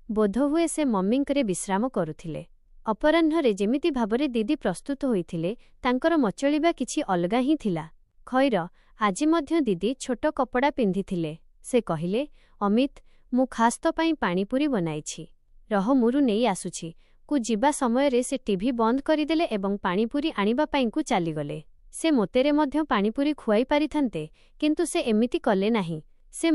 A: ବୋଧହୁଏ ସେ ମମିଙ୍କରେ ବିଶ୍ରାମ କରୁଥିଲେ। ଅପରାହ୍ନରେ ଯେମିତି ଭାବରେ ଦିଦି ପ୍ରସ୍ତୁତ ହୋଇଥିଲେ, ତାଙ୍କର ମଚଳିବା କିଛି ଅଲଗା ହିଁ ଥିଲା। ଖଇର ଆଜି ମଧ୍ୟ ଦିଦି ଛୋଟ କପଡ଼ା ପିନ୍ଧିଥିଲେ। ସେ କହିଲେ, ଅମିତ, ମୁଁ ଖାସ୍ ତୋ ପାଇଁ ପାଣିପୁରି ବନାଇଛି। ରହ, ମୁରୁ ନେଇ ଆସୁଛି। ଯିବା ସମୟରେ ସେ ଟିଭି ବନ୍ଦ କରିଦେଲେ ଏବଂ ପାଣିପୁରି ଆଣିବା ପାଇଁକୁ ଚାଲିଗଲେ। ସେ ମୋତେରେ ମଧ୍ୟ ପାଣିପୁରି ଖୁଆଇ ପାରିଥାନ୍ତେ, କିନ୍ତୁ ସେ ଏମିତି କଲେ ନାହିଁ। ସେ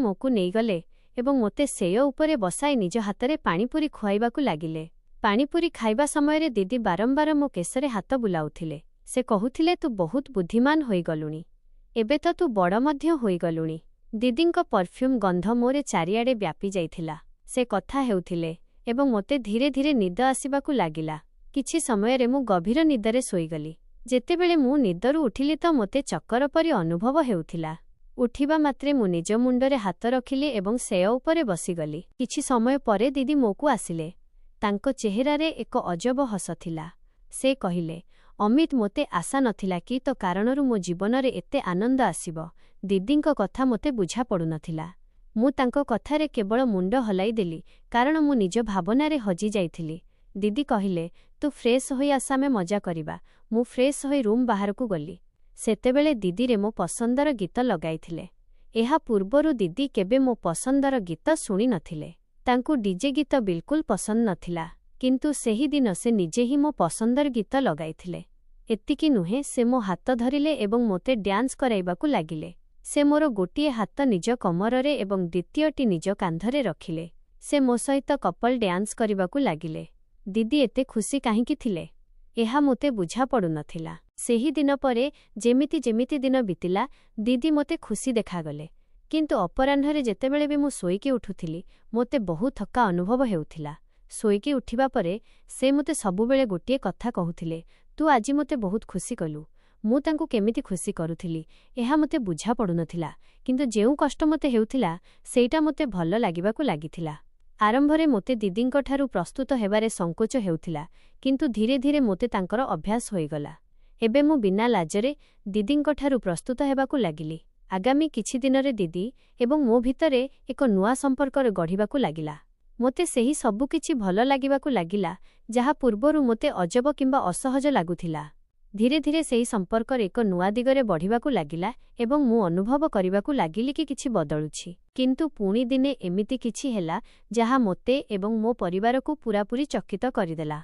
A: ମୋକୁ ନେଇଗଲେ ଏବଂ ମୋତେ ସେୟ ଉପରେ ବସାଇ ନିଜ ହାତରେ ପାଣିପୁରି ଖୁଆଇବାକୁ ଲାଗିଲେ। ପାଣିପୁରି ଖାଇବା ସମୟରେ ଦିଦି ବାରମ୍ବାର ମୋ କେଶରେ ହାତ ବୁଲାଉଥିଲେ। ସେ କହୁଥିଲେ, ତୁ ବହୁତ ବୁଦ୍ଧିମାନ ହୋଇଗଲୁଣି। ଏବେ ତ ତୁ ବଡ଼ ମଧ୍ୟ ହୋଇଗଲୁଣି। ଦିଦିଙ୍କ ପରଫ୍ୟୁମ୍ ଗନ୍ଧ ମୋର ଚାରିଆଡ଼େ ବ୍ୟାପି ଯାଇଥିଲା। ସେ କଥା ହେଉଥିଲେ ଏବଂ ମୋତେ ଧୀରେ ଧୀରେ ନିଦ ଆସିବାକୁ ଲାଗିଲା। କିଛି ସମୟରେ ମୁଁ ଗଭୀର ନିଦରେ ଶୋଇଗଲି। ଯେତେବେଳେ ମୁଁ ନିଦରୁ ଉଠିଲି ତ ମୋତେ ଚକ୍କର ପରି ଅନୁଭବ ହେଉଥିଲା। ଉଠିବା ମାତ୍ରେ ମୁଁ ନିଜ ମୁଣ୍ଡରେ ହାତ ରଖିଲି ଏବଂ ସେୟ ଉପରେ ବସିଗଲି। କିଛି ସମୟ ପରେ ଦିଦି ମୋକୁ ଆସିଲେ। ତାଙ୍କ ଚେହେରାରେ ଏକ ଅଜବ ହସ ଥିଲା। ସେ କହିଲେ, ଅମିତ, ମୋତେ ଆଶା ନଥିଲା କି ତୋ କାରଣରୁ ମୋ ଜୀବନରେ ଏତେ ଆନନ୍ଦ ଆସିବ। ଦିଦିଙ୍କ କଥା ମୋତେ ବୁଝା ପଡ଼ୁନଥିଲା। ମୁଁ ତାଙ୍କ କଥାରେ କେବଳ ମୁଣ୍ଡ ହଲାଇ ଦେଲି, କାରଣ ମୁଁ ନିଜ ଭାବନାରେ ହଜି ଯାଇଥିଲି। ଦିଦି କହିଲେ, ତୁ ଫ୍ରେଶ୍ ହୋଇ ଆସ, ଆମେ ମଜା କରିବା। ମୁଁ ଫ୍ରେଶ୍ ହୋଇ ରୁମ୍ ବାହାରକୁ ଗଲି। ସେତେବେଳେ ଦିଦିରେ ମୋ ପସନ୍ଦର ଗୀତ ଲଗାଇଥିଲେ। ଏହା ପୂର୍ବରୁ ଦିଦି କେବେ ମୋ ପସନ୍ଦର ଗୀତ ଶୁଣି ନଥିଲେ। ତାଙ୍କୁ ଡିଜେ ଗୀତ ବିଲକୁଲ ପସନ୍ଦ ନଥିଲା, କିନ୍ତୁ ସେହିଦିନ ସେ ନିଜେ ହିଁ ମୋ ପସନ୍ଦର ଗୀତ ଲଗାଇଥିଲେ। ଏତିକି ନୁହେଁ, ସେ ମୋ ହାତ ଧରିଲେ ଏବଂ ମୋତେ ଡ୍ୟାନ୍ସ କରାଇବାକୁ ଲାଗିଲେ। ସେ ମୋର ଗୋଟିଏ ହାତ ନିଜ କମରରେ ଏବଂ ଦ୍ୱିତୀୟଟି ନିଜ କାନ୍ଧରେ ରଖିଲେ। ସେ ମୋ ସହିତ କପଲ ଡ୍ୟାନ୍ସ କରିବାକୁ ଲାଗିଲେ। ଦିଦି ଏତେ ଖୁସି କାହିଁକି ଥିଲେ, ଏହା ମୋତେ ବୁଝା ପଡ଼ୁନଥିଲା। ସେହି ଦିନ ପରେ ଯେମିତି ଯେମିତି ଦିନ ବିତିଲା, ଦିଦି ମୋତେ ଖୁସି ଦେଖାଗଲେ। କିନ୍ତୁ ଅପରାହ୍ନରେ ଯେତେବେଳେ ବି ମୁଁ ଶୋଇକି ଉଠୁଥିଲି, ମୋତେ ବହୁତ ଥକା ଅନୁଭବ ହେଉଥିଲା। ଶୋଇକି ଉଠିବା ପରେ ସେ ମୋତେ ସବୁବେଳେ ଗୋଟିଏ କଥା କହୁଥିଲେ, ତୁ ଆଜି ମୋତେ ବହୁତ ଖୁସି କଲୁ। ମୁଁ ତାଙ୍କୁ କେମିତି ଖୁସି କରୁଥିଲି, ଏହା ମୋତେ ବୁଝା ପଡ଼ୁନଥିଲା। କିନ୍ତୁ ଯେଉଁ କଷ୍ଟ ମୋତେ ହେଉଥିଲା, ସେଇଟା ମୋତେ ଭଲ ଲାଗିବାକୁ ଲାଗିଥିଲା। ଆରମ୍ଭରେ ମୋତେ ଦିଦିଙ୍କଠାରୁ ପ୍ରସ୍ତୁତ ହେବାରେ ସଙ୍କୋଚ ହେଉଥିଲା, କିନ୍ତୁ ଧୀରେ ଧୀରେ ମୋତେ ତାଙ୍କର ଅଭ୍ୟାସ ହୋଇଗଲା। ଏବେ ମୁଁ ବିନା ଲାଜରେ ଦିଦିଙ୍କଠାରୁ ପ୍ରସ୍ତୁତ ହେବାକୁ ଲାଗିଲି। ଆଗାମୀ କିଛି ଦିନରେ ଦିଦି ଏବଂ ମୋ ଭିତରେ ଏକ ନୂଆ ସମ୍ପର୍କ ଗଢ଼ିବାକୁ ଲାଗିଲା। ମୋତେ ସେହି ସବୁକିଛି ଭଲ ଲାଗିବାକୁ ଲାଗିଲା, ଯାହା ପୂର୍ବରୁ ମୋତେ ଅଜବ କିମ୍ବା ଅସହଜ ଲାଗୁଥିଲା। ଧୀରେ ଧୀରେ ସେହି ସମ୍ପର୍କରେ ଏକ ନୂଆ ଦିଗରେ ବଢ଼ିବାକୁ ଲାଗିଲା ଏବଂ ମୁଁ ଅନୁଭବ କରିବାକୁ ଲାଗିଲି କି କିଛି ବଦଳୁଛି। କିନ୍ତୁ ପୁଣି ଦିନେ ଏମିତି କିଛି ହେଲା, ଯାହା ମୋତେ ଏବଂ ମୋ ପରିବାରକୁ ପୂରାପୂରି ଚକିତ କରିଦେଲା।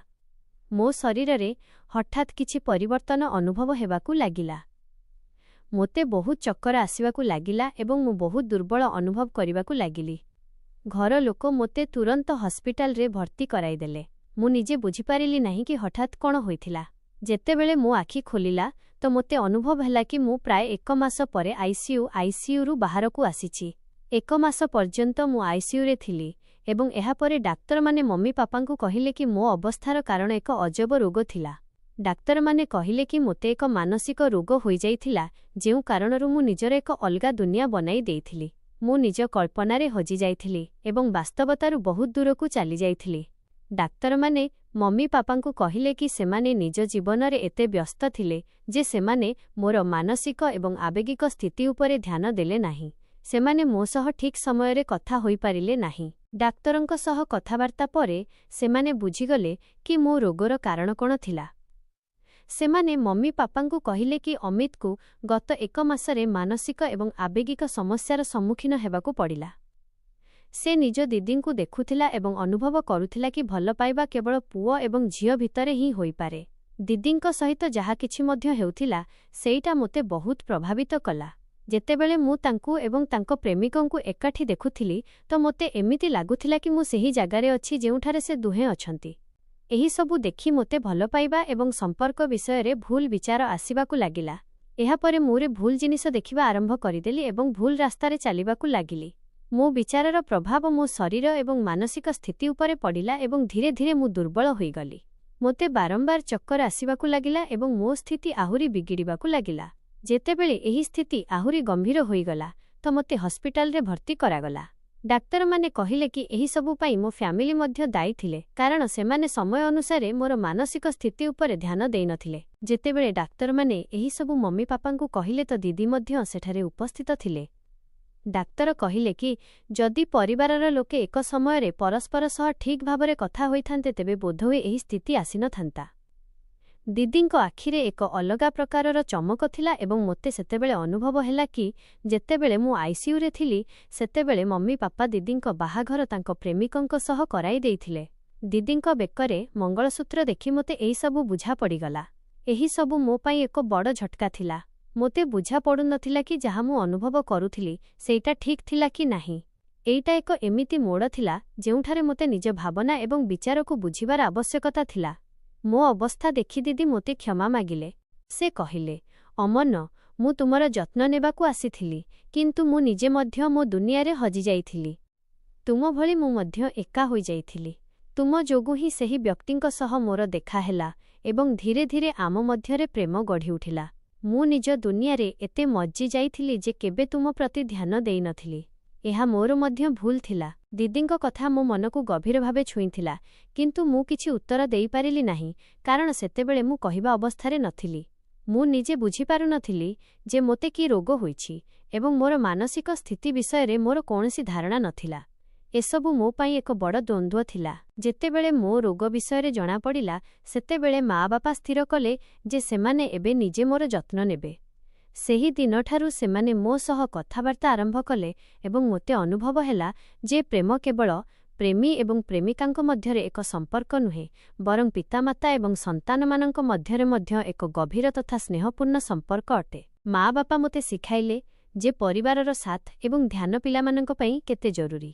A: ମୋ ଶରୀରରେ ହଠାତ୍ କିଛି ପରିବର୍ତ୍ତନ ଅନୁଭବ ହେବାକୁ ଲାଗିଲା। ମୋତେ ବହୁତ ଚକ୍କର ଆସିବାକୁ ଲାଗିଲା ଏବଂ ମୁଁ ବହୁତ ଦୁର୍ବଳ ଅନୁଭବ କରିବାକୁ ଲାଗିଲି। ଘର ଲୋକ ମୋତେ ତୁରନ୍ତ ହସ୍ପିଟାଲରେ ଭର୍ତ୍ତି କରାଇଦେଲେ। ମୁଁ ନିଜେ ବୁଝିପାରିଲି ନାହିଁ କି ହଠାତ୍ କ'ଣ ହୋଇଥିଲା। ଯେତେବେଳେ ମୋ ଆଖି ଖୋଲିଲା, ତ ମୋତେ ଅନୁଭବ ହେଲା କି ମୁଁ ପ୍ରାୟ 1 ମାସ ପରେ ଆଇସିୟୁରୁ ବାହାରକୁ ଆସିଛି। 1 ମାସ ପର୍ଯ୍ୟନ୍ତ ମୁଁ ଆଇସିୟୁରେ ଥିଲି ଏବଂ ଏହାପରେ ଡାକ୍ତରମାନେ ମମି ପାପାଙ୍କୁ କହିଲେ କି ମୋ ଅବସ୍ଥାର କାରଣ ଏକ ଅଜବ ରୋଗ ଥିଲା। ଡାକ୍ତରମାନେ କହିଲେ କି ମୋତେ ଏକ ମାନସିକ ରୋଗ ହୋଇଯାଇଥିଲା, ଯେଉଁ କାରଣରୁ ମୁଁ ନିଜର ଏକ ଅଲଗା ଦୁନିଆ ବନାଇ ଦେଇଥିଲି। ମୁଁ ନିଜ କଳ୍ପନାରେ ହଜିଯାଇଥିଲି ଏବଂ ବାସ୍ତବତାରୁ ବହୁତ ଦୂରକୁ ଚାଲିଯାଇଥିଲି। ଡାକ୍ତରମାନେ ମମି ପାପାଙ୍କୁ କହିଲେ କି ସେମାନେ ନିଜ ଜୀବନରେ ଏତେ ବ୍ୟସ୍ତ ଥିଲେ ଯେ ସେମାନେ ମୋର ମାନସିକ ଏବଂ ଆବେଗିକ ସ୍ଥିତି ଉପରେ ଧ୍ୟାନ ଦେଲେ ନାହିଁ। ସେମାନେ ମୋ ସହ ଠିକ୍ ସମୟରେ କଥା ହୋଇପାରିଲେ ନାହିଁ। ଡାକ୍ତରଙ୍କ ସହ କଥାବାର୍ତ୍ତା ପରେ ସେମାନେ ବୁଝିଗଲେ କି ମୋ ରୋଗର କାରଣ କ'ଣ ଥିଲା। ସେମାନେ ମମି ପାପାଙ୍କୁ କହିଲେ କି ଅମିତକୁ ଗତ 1 ମାସରେ ମାନସିକ ଏବଂ ଆବେଗିକ ସମସ୍ୟାର ସମ୍ମୁଖୀନ ହେବାକୁ ପଡ଼ିଲା। ସେ ନିଜ ଦିଦିଙ୍କୁ ଦେଖୁଥିଲା ଏବଂ ଅନୁଭବ କରୁଥିଲା କି ଭଲ ପାଇବା କେବଳ ପୁଅ ଏବଂ ଝିଅ ଭିତରେ ହିଁ ହୋଇପାରେ। ଦିଦିଙ୍କ ସହିତ ଯାହା କିଛି ମଧ୍ୟ ହେଉଥିଲା, ସେଇଟା ମୋତେ ବହୁତ ପ୍ରଭାବିତ କଲା। ଯେତେବେଳେ ମୁଁ ତାଙ୍କୁ ଏବଂ ତାଙ୍କ ପ୍ରେମିକଙ୍କୁ ଏକାଠି ଦେଖୁଥିଲି, ତ ମୋତେ ଏମିତି ଲାଗୁଥିଲା କି ମୁଁ ସେହି ଜାଗାରେ ଅଛି ଯେଉଁଠାରେ ସେ ଦୁହେଁ ଅଛନ୍ତି। ଏହିସବୁ ଦେଖି ମୋତେ ଭଲ ପାଇବା ଏବଂ ସମ୍ପର୍କ ବିଷୟରେ ଭୁଲ ବିଚାର ଆସିବାକୁ ଲାଗିଲା। ଏହାପରେ ମୁଁ ଭୁଲ ଜିନିଷ ଦେଖିବା ଆରମ୍ଭ କରିଦେଲି ଏବଂ ଭୁଲ ରାସ୍ତାରେ ଚାଲିବାକୁ ଲାଗିଲି। ମୋ ବିଚାରର ପ୍ରଭାବ ମୋ ଶରୀର ଏବଂ ମାନସିକ ସ୍ଥିତି ଉପରେ ପଡ଼ିଲା ଏବଂ ଧୀରେ ଧୀରେ ମୁଁ ଦୁର୍ବଳ ହୋଇଗଲି। ମୋତେ ବାରମ୍ବାର ଚକ୍କର ଆସିବାକୁ ଲାଗିଲା ଏବଂ ମୋ ସ୍ଥିତି ଆହୁରି ବିଗିଡ଼ିବାକୁ ଲାଗିଲା। ଯେତେବେଳେ ଏହି ସ୍ଥିତି ଆହୁରି ଗମ୍ଭୀର ହୋଇଗଲା, ତ ମୋତେ ହସ୍ପିଟାଲରେ ଭର୍ତ୍ତି କରାଗଲା। ଡାକ୍ତରମାନେ କହିଲେ କି ଏହିସବୁ ପାଇଁ ମୋ ଫ୍ୟାମିଲି ମଧ୍ୟ ଦାୟୀ ଥିଲେ, କାରଣ ସେମାନେ ସମୟ ଅନୁସାରେ ମୋର ମାନସିକ ସ୍ଥିତି ଉପରେ ଧ୍ୟାନ ଦେଇନଥିଲେ। ଯେତେବେଳେ ଡାକ୍ତରମାନେ ଏହିସବୁ ମମି ପାପାଙ୍କୁ କହିଲେ, ତ ଦିଦି ମଧ୍ୟ ସେଠାରେ ଉପସ୍ଥିତ ଥିଲେ। ଡାକ୍ତର କହିଲେ କି ଯଦି ପରିବାରର ଲୋକେ ଏକ ସମୟରେ ପରସ୍ପର ସହ ଠିକ୍ ଭାବରେ କଥା ହୋଇଥାନ୍ତେ, ତେବେ ବୋଧହୁଏ ଏହି ସ୍ଥିତି ଆସିନଥାନ୍ତା। ଦିଦିଙ୍କ ଆଖିରେ ଏକ ଅଲଗା ପ୍ରକାରର ଚମକ ଥିଲା ଏବଂ ମୋତେ ସେତେବେଳେ ଅନୁଭବ ହେଲା କି ଯେତେବେଳେ ମୁଁ ଆଇସିୟୁରେ ଥିଲି, ସେତେବେଳେ ମମି ପାପା ଦିଦିଙ୍କ ବାହାଘର ତାଙ୍କ ପ୍ରେମିକଙ୍କ ସହ କରାଇ ଦେଇଥିଲେ। ଦିଦିଙ୍କ ବେକରେ ମଙ୍ଗଳସୂତ୍ର ଦେଖି ମୋତେ ଏହିସବୁ ବୁଝା ପଡ଼ିଗଲା। ଏହିସବୁ ମୋ ପାଇଁ ଏକ ବଡ଼ ଝଟକା ଥିଲା। ମୋତେ ବୁଝା ପଡ଼ୁନଥିଲା କି ଯାହା ମୁଁ ଅନୁଭବ କରୁଥିଲି, ସେଇଟା ଠିକ୍ ଥିଲା କି ନାହିଁ। ଏଇଟା ଏକ ଏମିତି ମୋଡ଼ ଥିଲା ଯେଉଁଠାରେ ମୋତେ ନିଜ ଭାବନା ଏବଂ ବିଚାରକୁ ବୁଝିବାର ଆବଶ୍ୟକତା ଥିଲା। ମୋ ଅବସ୍ଥା ଦେଖି ଦିଦି ମୋତେ କ୍ଷମା ମାଗିଲେ। ସେ କହିଲେ, ଅମନ, ମୁଁ ତୁମର ଯତ୍ନ ନେବାକୁ ଆସିଥିଲି, କିନ୍ତୁ ମୁଁ ନିଜେ ମଧ୍ୟ ମୋ ଦୁନିଆରେ ହଜିଯାଇଥିଲି। ତୁମ ଭଳି ମୁଁ ମଧ୍ୟ ଏକା ହୋଇଯାଇଥିଲି। ତୁମ ଯୋଗୁଁ ହିଁ ସେହି ବ୍ୟକ୍ତିଙ୍କ ସହ ମୋର ଦେଖା ହେଲା ଏବଂ ଧୀରେ ଧୀରେ ଆମ ମଧ୍ୟରେ ପ୍ରେମ ଗଢ଼ିଉଠିଲା। ମୁଁ ନିଜ ଦୁନିଆରେ ଏତେ ମଜ୍ଜି ଯାଇଥିଲି ଯେ କେବେ ତୁମ ପ୍ରତି ଧ୍ୟାନ ଦେଇନଥିଲି। ଏହା ମୋର ମଧ୍ୟ ଭୁଲ ଥିଲା। ଦିଦିଙ୍କ କଥା ମୋ ମନକୁ ଗଭୀର ଭାବେ ଛୁଇଁଥିଲା, କିନ୍ତୁ ମୁଁ କିଛି ଉତ୍ତର ଦେଇପାରିଲି ନାହିଁ, କାରଣ ସେତେବେଳେ ମୁଁ କହିବା ଅବସ୍ଥାରେ ନଥିଲି। ମୁଁ ନିଜେ ବୁଝିପାରୁନଥିଲି ଯେ ମୋତେ କି ରୋଗ ହୋଇଛି ଏବଂ ମୋର ମାନସିକ ସ୍ଥିତି ବିଷୟରେ ମୋର କୌଣସି ଧାରଣା ନଥିଲା। ଏସବୁ ମୋ ପାଇଁ ଏକ ବଡ଼ ଦ୍ୱନ୍ଦ୍ୱ ଥିଲା। ଯେତେବେଳେ ମୋ ରୋଗ ବିଷୟରେ ଜଣାପଡ଼ିଲା, ସେତେବେଳେ ମା ବାପା ସ୍ଥିର କଲେ ଯେ ସେମାନେ ଏବେ ନିଜେ ମୋର ଯତ୍ନ ନେବେ। ସେହି ଦିନଠାରୁ ସେମାନେ ମୋ ସହ କଥାବାର୍ତ୍ତା ଆରମ୍ଭ କଲେ ଏବଂ ମୋତେ ଅନୁଭବ ହେଲା ଯେ ପ୍ରେମ କେବଳ ପ୍ରେମୀ ଏବଂ ପ୍ରେମିକାଙ୍କ ମଧ୍ୟରେ ଏକ ସମ୍ପର୍କ ନୁହେଁ, ବରଂ ପିତାମାତା ଏବଂ ସନ୍ତାନମାନଙ୍କ ମଧ୍ୟରେ ମଧ୍ୟ ଏକ ଗଭୀର ତଥା ସ୍ନେହପୂର୍ଣ୍ଣ ସମ୍ପର୍କ ଅଟେ। ମା ବାପା ମୋତେ ଶିଖାଇଲେ ଯେ ପରିବାରର ସାଥ ଏବଂ ଧ୍ୟାନ ପିଲାମାନଙ୍କ ପାଇଁ କେତେ ଜରୁରୀ।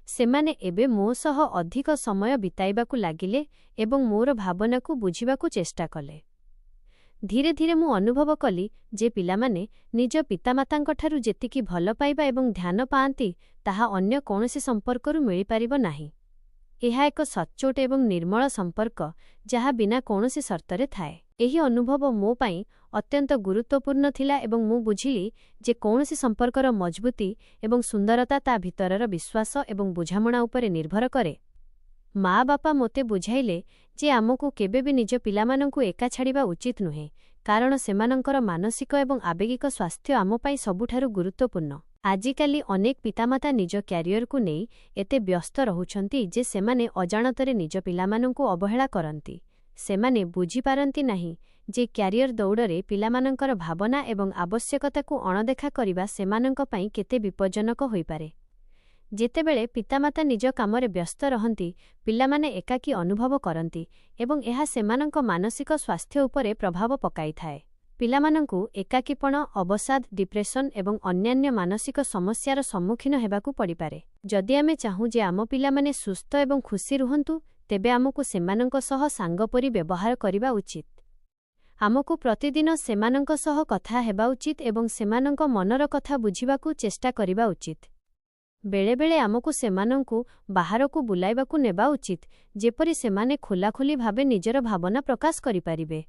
A: ସେମାନେ ଏବେ ମୋ ସହ ଅଧିକ ସମୟ ବିତାଇବାକୁ ଲାଗିଲେ ଏବଂ ମୋର ଭାବନାକୁ ବୁଝିବାକୁ ଚେଷ୍ଟା କଲେ। ଧୀରେ ଧୀରେ ମୁଁ ଅନୁଭବ କଲି ଯେ ପିଲାମାନେ ନିଜ ପିତାମାତାଙ୍କଠାରୁ ଯେତିକି ଭଲ ପାଇବା ଏବଂ ଧ୍ୟାନ ପାଆନ୍ତି, ତାହା ଅନ୍ୟ କୌଣସି ସମ୍ପର୍କରୁ ମିଳିପାରିବ ନାହିଁ। ଏହା ଏକ ସଚ୍ଚୋଟ ଏବଂ ନିର୍ମଳ ସମ୍ପର୍କ, ଯାହା ବିନା କୌଣସି ସର୍ତ୍ତରେ ଥାଏ। ଏହି ଅନୁଭବ ମୋ ପାଇଁ ଅତ୍ୟନ୍ତ ଗୁରୁତ୍ୱପୂର୍ଣ୍ଣ ଥିଲା ଏବଂ ମୁଁ ବୁଝିଲି ଯେ କୌଣସି ସମ୍ପର୍କର ମଜବୁତି ଏବଂ ସୁନ୍ଦରତା ତା ଭିତରର ବିଶ୍ୱାସ ଏବଂ ବୁଝାମଣା ଉପରେ ନିର୍ଭର କରେ। ମା ବାପା ମୋତେ ବୁଝାଇଲେ ଯେ ଆମକୁ କେବେ ବି ନିଜ ପିଲାମାନଙ୍କୁ ଏକା ଛାଡ଼ିବା ଉଚିତ ନୁହେଁ, କାରଣ ସେମାନଙ୍କର ମାନସିକ ଏବଂ ଆବେଗିକ ସ୍ୱାସ୍ଥ୍ୟ ଆମ ପାଇଁ ସବୁଠାରୁ ଗୁରୁତ୍ୱପୂର୍ଣ୍ଣ। ଆଜିକାଲି ଅନେକ ପିତାମାତା ନିଜ କ୍ୟାରିୟରକୁ ନେଇ ଏତେ ବ୍ୟସ୍ତ ରହୁଛନ୍ତି ଯେ ସେମାନେ ଅଜାଣତରେ ନିଜ ପିଲାମାନଙ୍କୁ ଅବହେଳା କରନ୍ତି। ସେମାନେ ବୁଝିପାରନ୍ତି ନାହିଁ ଯେ କ୍ୟାରିୟର ଦୌଡ଼ରେ ପିଲାମାନଙ୍କର ଭାବନା ଏବଂ ଆବଶ୍ୟକତାକୁ ଅଣଦେଖା କରିବା ସେମାନଙ୍କ ପାଇଁ କେତେ ବିପଜ୍ଜନକ ହୋଇପାରେ। ଯେତେବେଳେ ପିତାମାତା ନିଜ କାମରେ ବ୍ୟସ୍ତ ରହନ୍ତି, ପିଲାମାନେ ଏକାକୀ ଅନୁଭବ କରନ୍ତି ଏବଂ ଏହା ସେମାନଙ୍କ ମାନସିକ ସ୍ୱାସ୍ଥ୍ୟ ଉପରେ ପ୍ରଭାବ ପକାଇଥାଏ। ପିଲାମାନଙ୍କୁ ଏକାକୀପଣ, ଅବସାଦ, ଡିପ୍ରେସନ୍ ଏବଂ ଅନ୍ୟାନ୍ୟ ମାନସିକ ସମସ୍ୟାର ସମ୍ମୁଖୀନ ହେବାକୁ ପଡ଼ିପାରେ। ଯଦି ଆମେ ଚାହୁଁ ଯେ ଆମ ପିଲାମାନେ ସୁସ୍ଥ ଏବଂ ଖୁସି ରୁହନ୍ତୁ, ତେବେ ଆମକୁ ସେମାନଙ୍କ ସହ ସାଙ୍ଗ ପରି ବ୍ୟବହାର କରିବା ଉଚିତ। ଆମକୁ ପ୍ରତିଦିନ ସେମାନଙ୍କ ସହ କଥା ହେବା ଉଚିତ ଏବଂ ସେମାନଙ୍କ ମନର କଥା ବୁଝିବାକୁ ଚେଷ୍ଟା କରିବା ଉଚିତ। ବେଳେବେଳେ ଆମକୁ ସେମାନଙ୍କୁ ବାହାରକୁ ବୁଲାଇବାକୁ ନେବା ଉଚିତ, ଯେପରି ସେମାନେ ଖୋଲାଖୋଲି ଭାବେ ନିଜର ଭାବନା ପ୍ରକାଶ କରିପାରିବେ।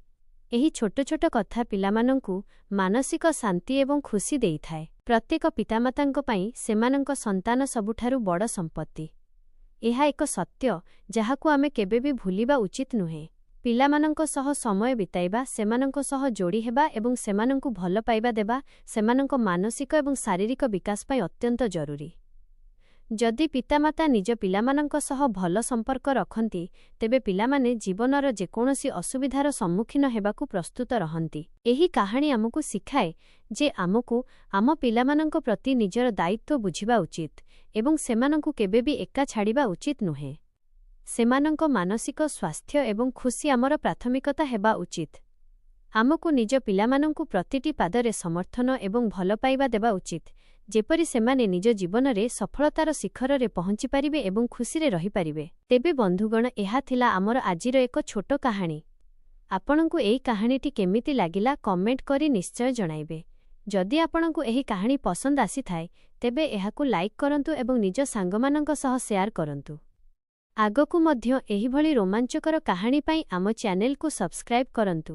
A: ଏହି ଛୋଟ ଛୋଟ କଥା ପିଲାମାନଙ୍କୁ ମାନସିକ ଶାନ୍ତି ଏବଂ ଖୁସି ଦେଇଥାଏ। ପ୍ରତ୍ୟେକ ପିତାମାତାଙ୍କ ପାଇଁ ସେମାନଙ୍କ ସନ୍ତାନ ସବୁଠାରୁ ବଡ଼ ସମ୍ପତ୍ତି। ଏହା ଏକ ସତ୍ୟ ଯାହାକୁ ଆମେ କେବେ ବି ଭୁଲିବା ଉଚିତ ନୁହେଁ। ପିଲାମାନଙ୍କ ସହ ସମୟ ବିତାଇବା, ସେମାନଙ୍କ ସହ ଯୋଡ଼ି ହେବା ଏବଂ ସେମାନଙ୍କୁ ଭଲ ପାଇବା ଦେବା ସେମାନଙ୍କ ମାନସିକ ଏବଂ ଶାରୀରିକ ବିକାଶ ପାଇଁ ଅତ୍ୟନ୍ତ ଜରୁରୀ। ଯଦି ପିତାମାତା ନିଜ ପିଲାମାନଙ୍କ ସହ ଭଲ ସମ୍ପର୍କ ରଖନ୍ତି, ତେବେ ପିଲାମାନେ ଜୀବନର ଯେକୌଣସି ଅସୁବିଧାର ସମ୍ମୁଖୀନ ହେବାକୁ ପ୍ରସ୍ତୁତ ରହନ୍ତି। ଏହି କାହାଣୀ ଆମକୁ ଶିଖାଏ ଯେ ଆମକୁ ଆମ ପିଲାମାନଙ୍କ ପ୍ରତି ନିଜର ଦାୟିତ୍ୱ ବୁଝିବା ଉଚିତ ଏବଂ ସେମାନଙ୍କୁ କେବେ ବି ଏକା ଛାଡ଼ିବା ଉଚିତ ନୁହେଁ। ସେମାନଙ୍କ ମାନସିକ ସ୍ୱାସ୍ଥ୍ୟ ଏବଂ ଖୁସି ଆମର ପ୍ରାଥମିକତା ହେବା ଉଚିତ। ଆମକୁ ନିଜ ପିଲାମାନଙ୍କୁ ପ୍ରତିଟି ପାଦରେ ସମର୍ଥନ ଏବଂ ଭଲ ପାଇବା ଦେବା ଉଚିତ, ଯେପରି ସେମାନେ ନିଜ ଜୀବନରେ ସଫଳତାର ଶିଖରରେ ପହଞ୍ଚିପାରିବେ ଏବଂ ଖୁସିରେ ରହିପାରିବେ। ତେବେ ବନ୍ଧୁଗଣ, ଏହା ଥିଲା ଆମର ଆଜିର ଏକ ଛୋଟ କାହାଣୀ। ଆପଣଙ୍କୁ ଏହି କାହାଣୀଟି କେମିତି ଲାଗିଲା କମେଣ୍ଟ କରି ନିଶ୍ଚୟ ଜଣାଇବେ। ଯଦି ଆପଣଙ୍କୁ ଏହି କାହାଣୀ ପସନ୍ଦ ଆସିଥାଏ, ତେବେ ଏହାକୁ ଲାଇକ୍ କରନ୍ତୁ ଏବଂ ନିଜ ସାଙ୍ଗମାନଙ୍କ ସହ ସେୟାର କରନ୍ତୁ। ଆଗକୁ ମଧ୍ୟ ଏହିଭଳି ରୋମାଞ୍ଚକର କାହାଣୀ ପାଇଁ ଆମ ଚ୍ୟାନେଲକୁ ସବସ୍କ୍ରାଇବ୍ କରନ୍ତୁ।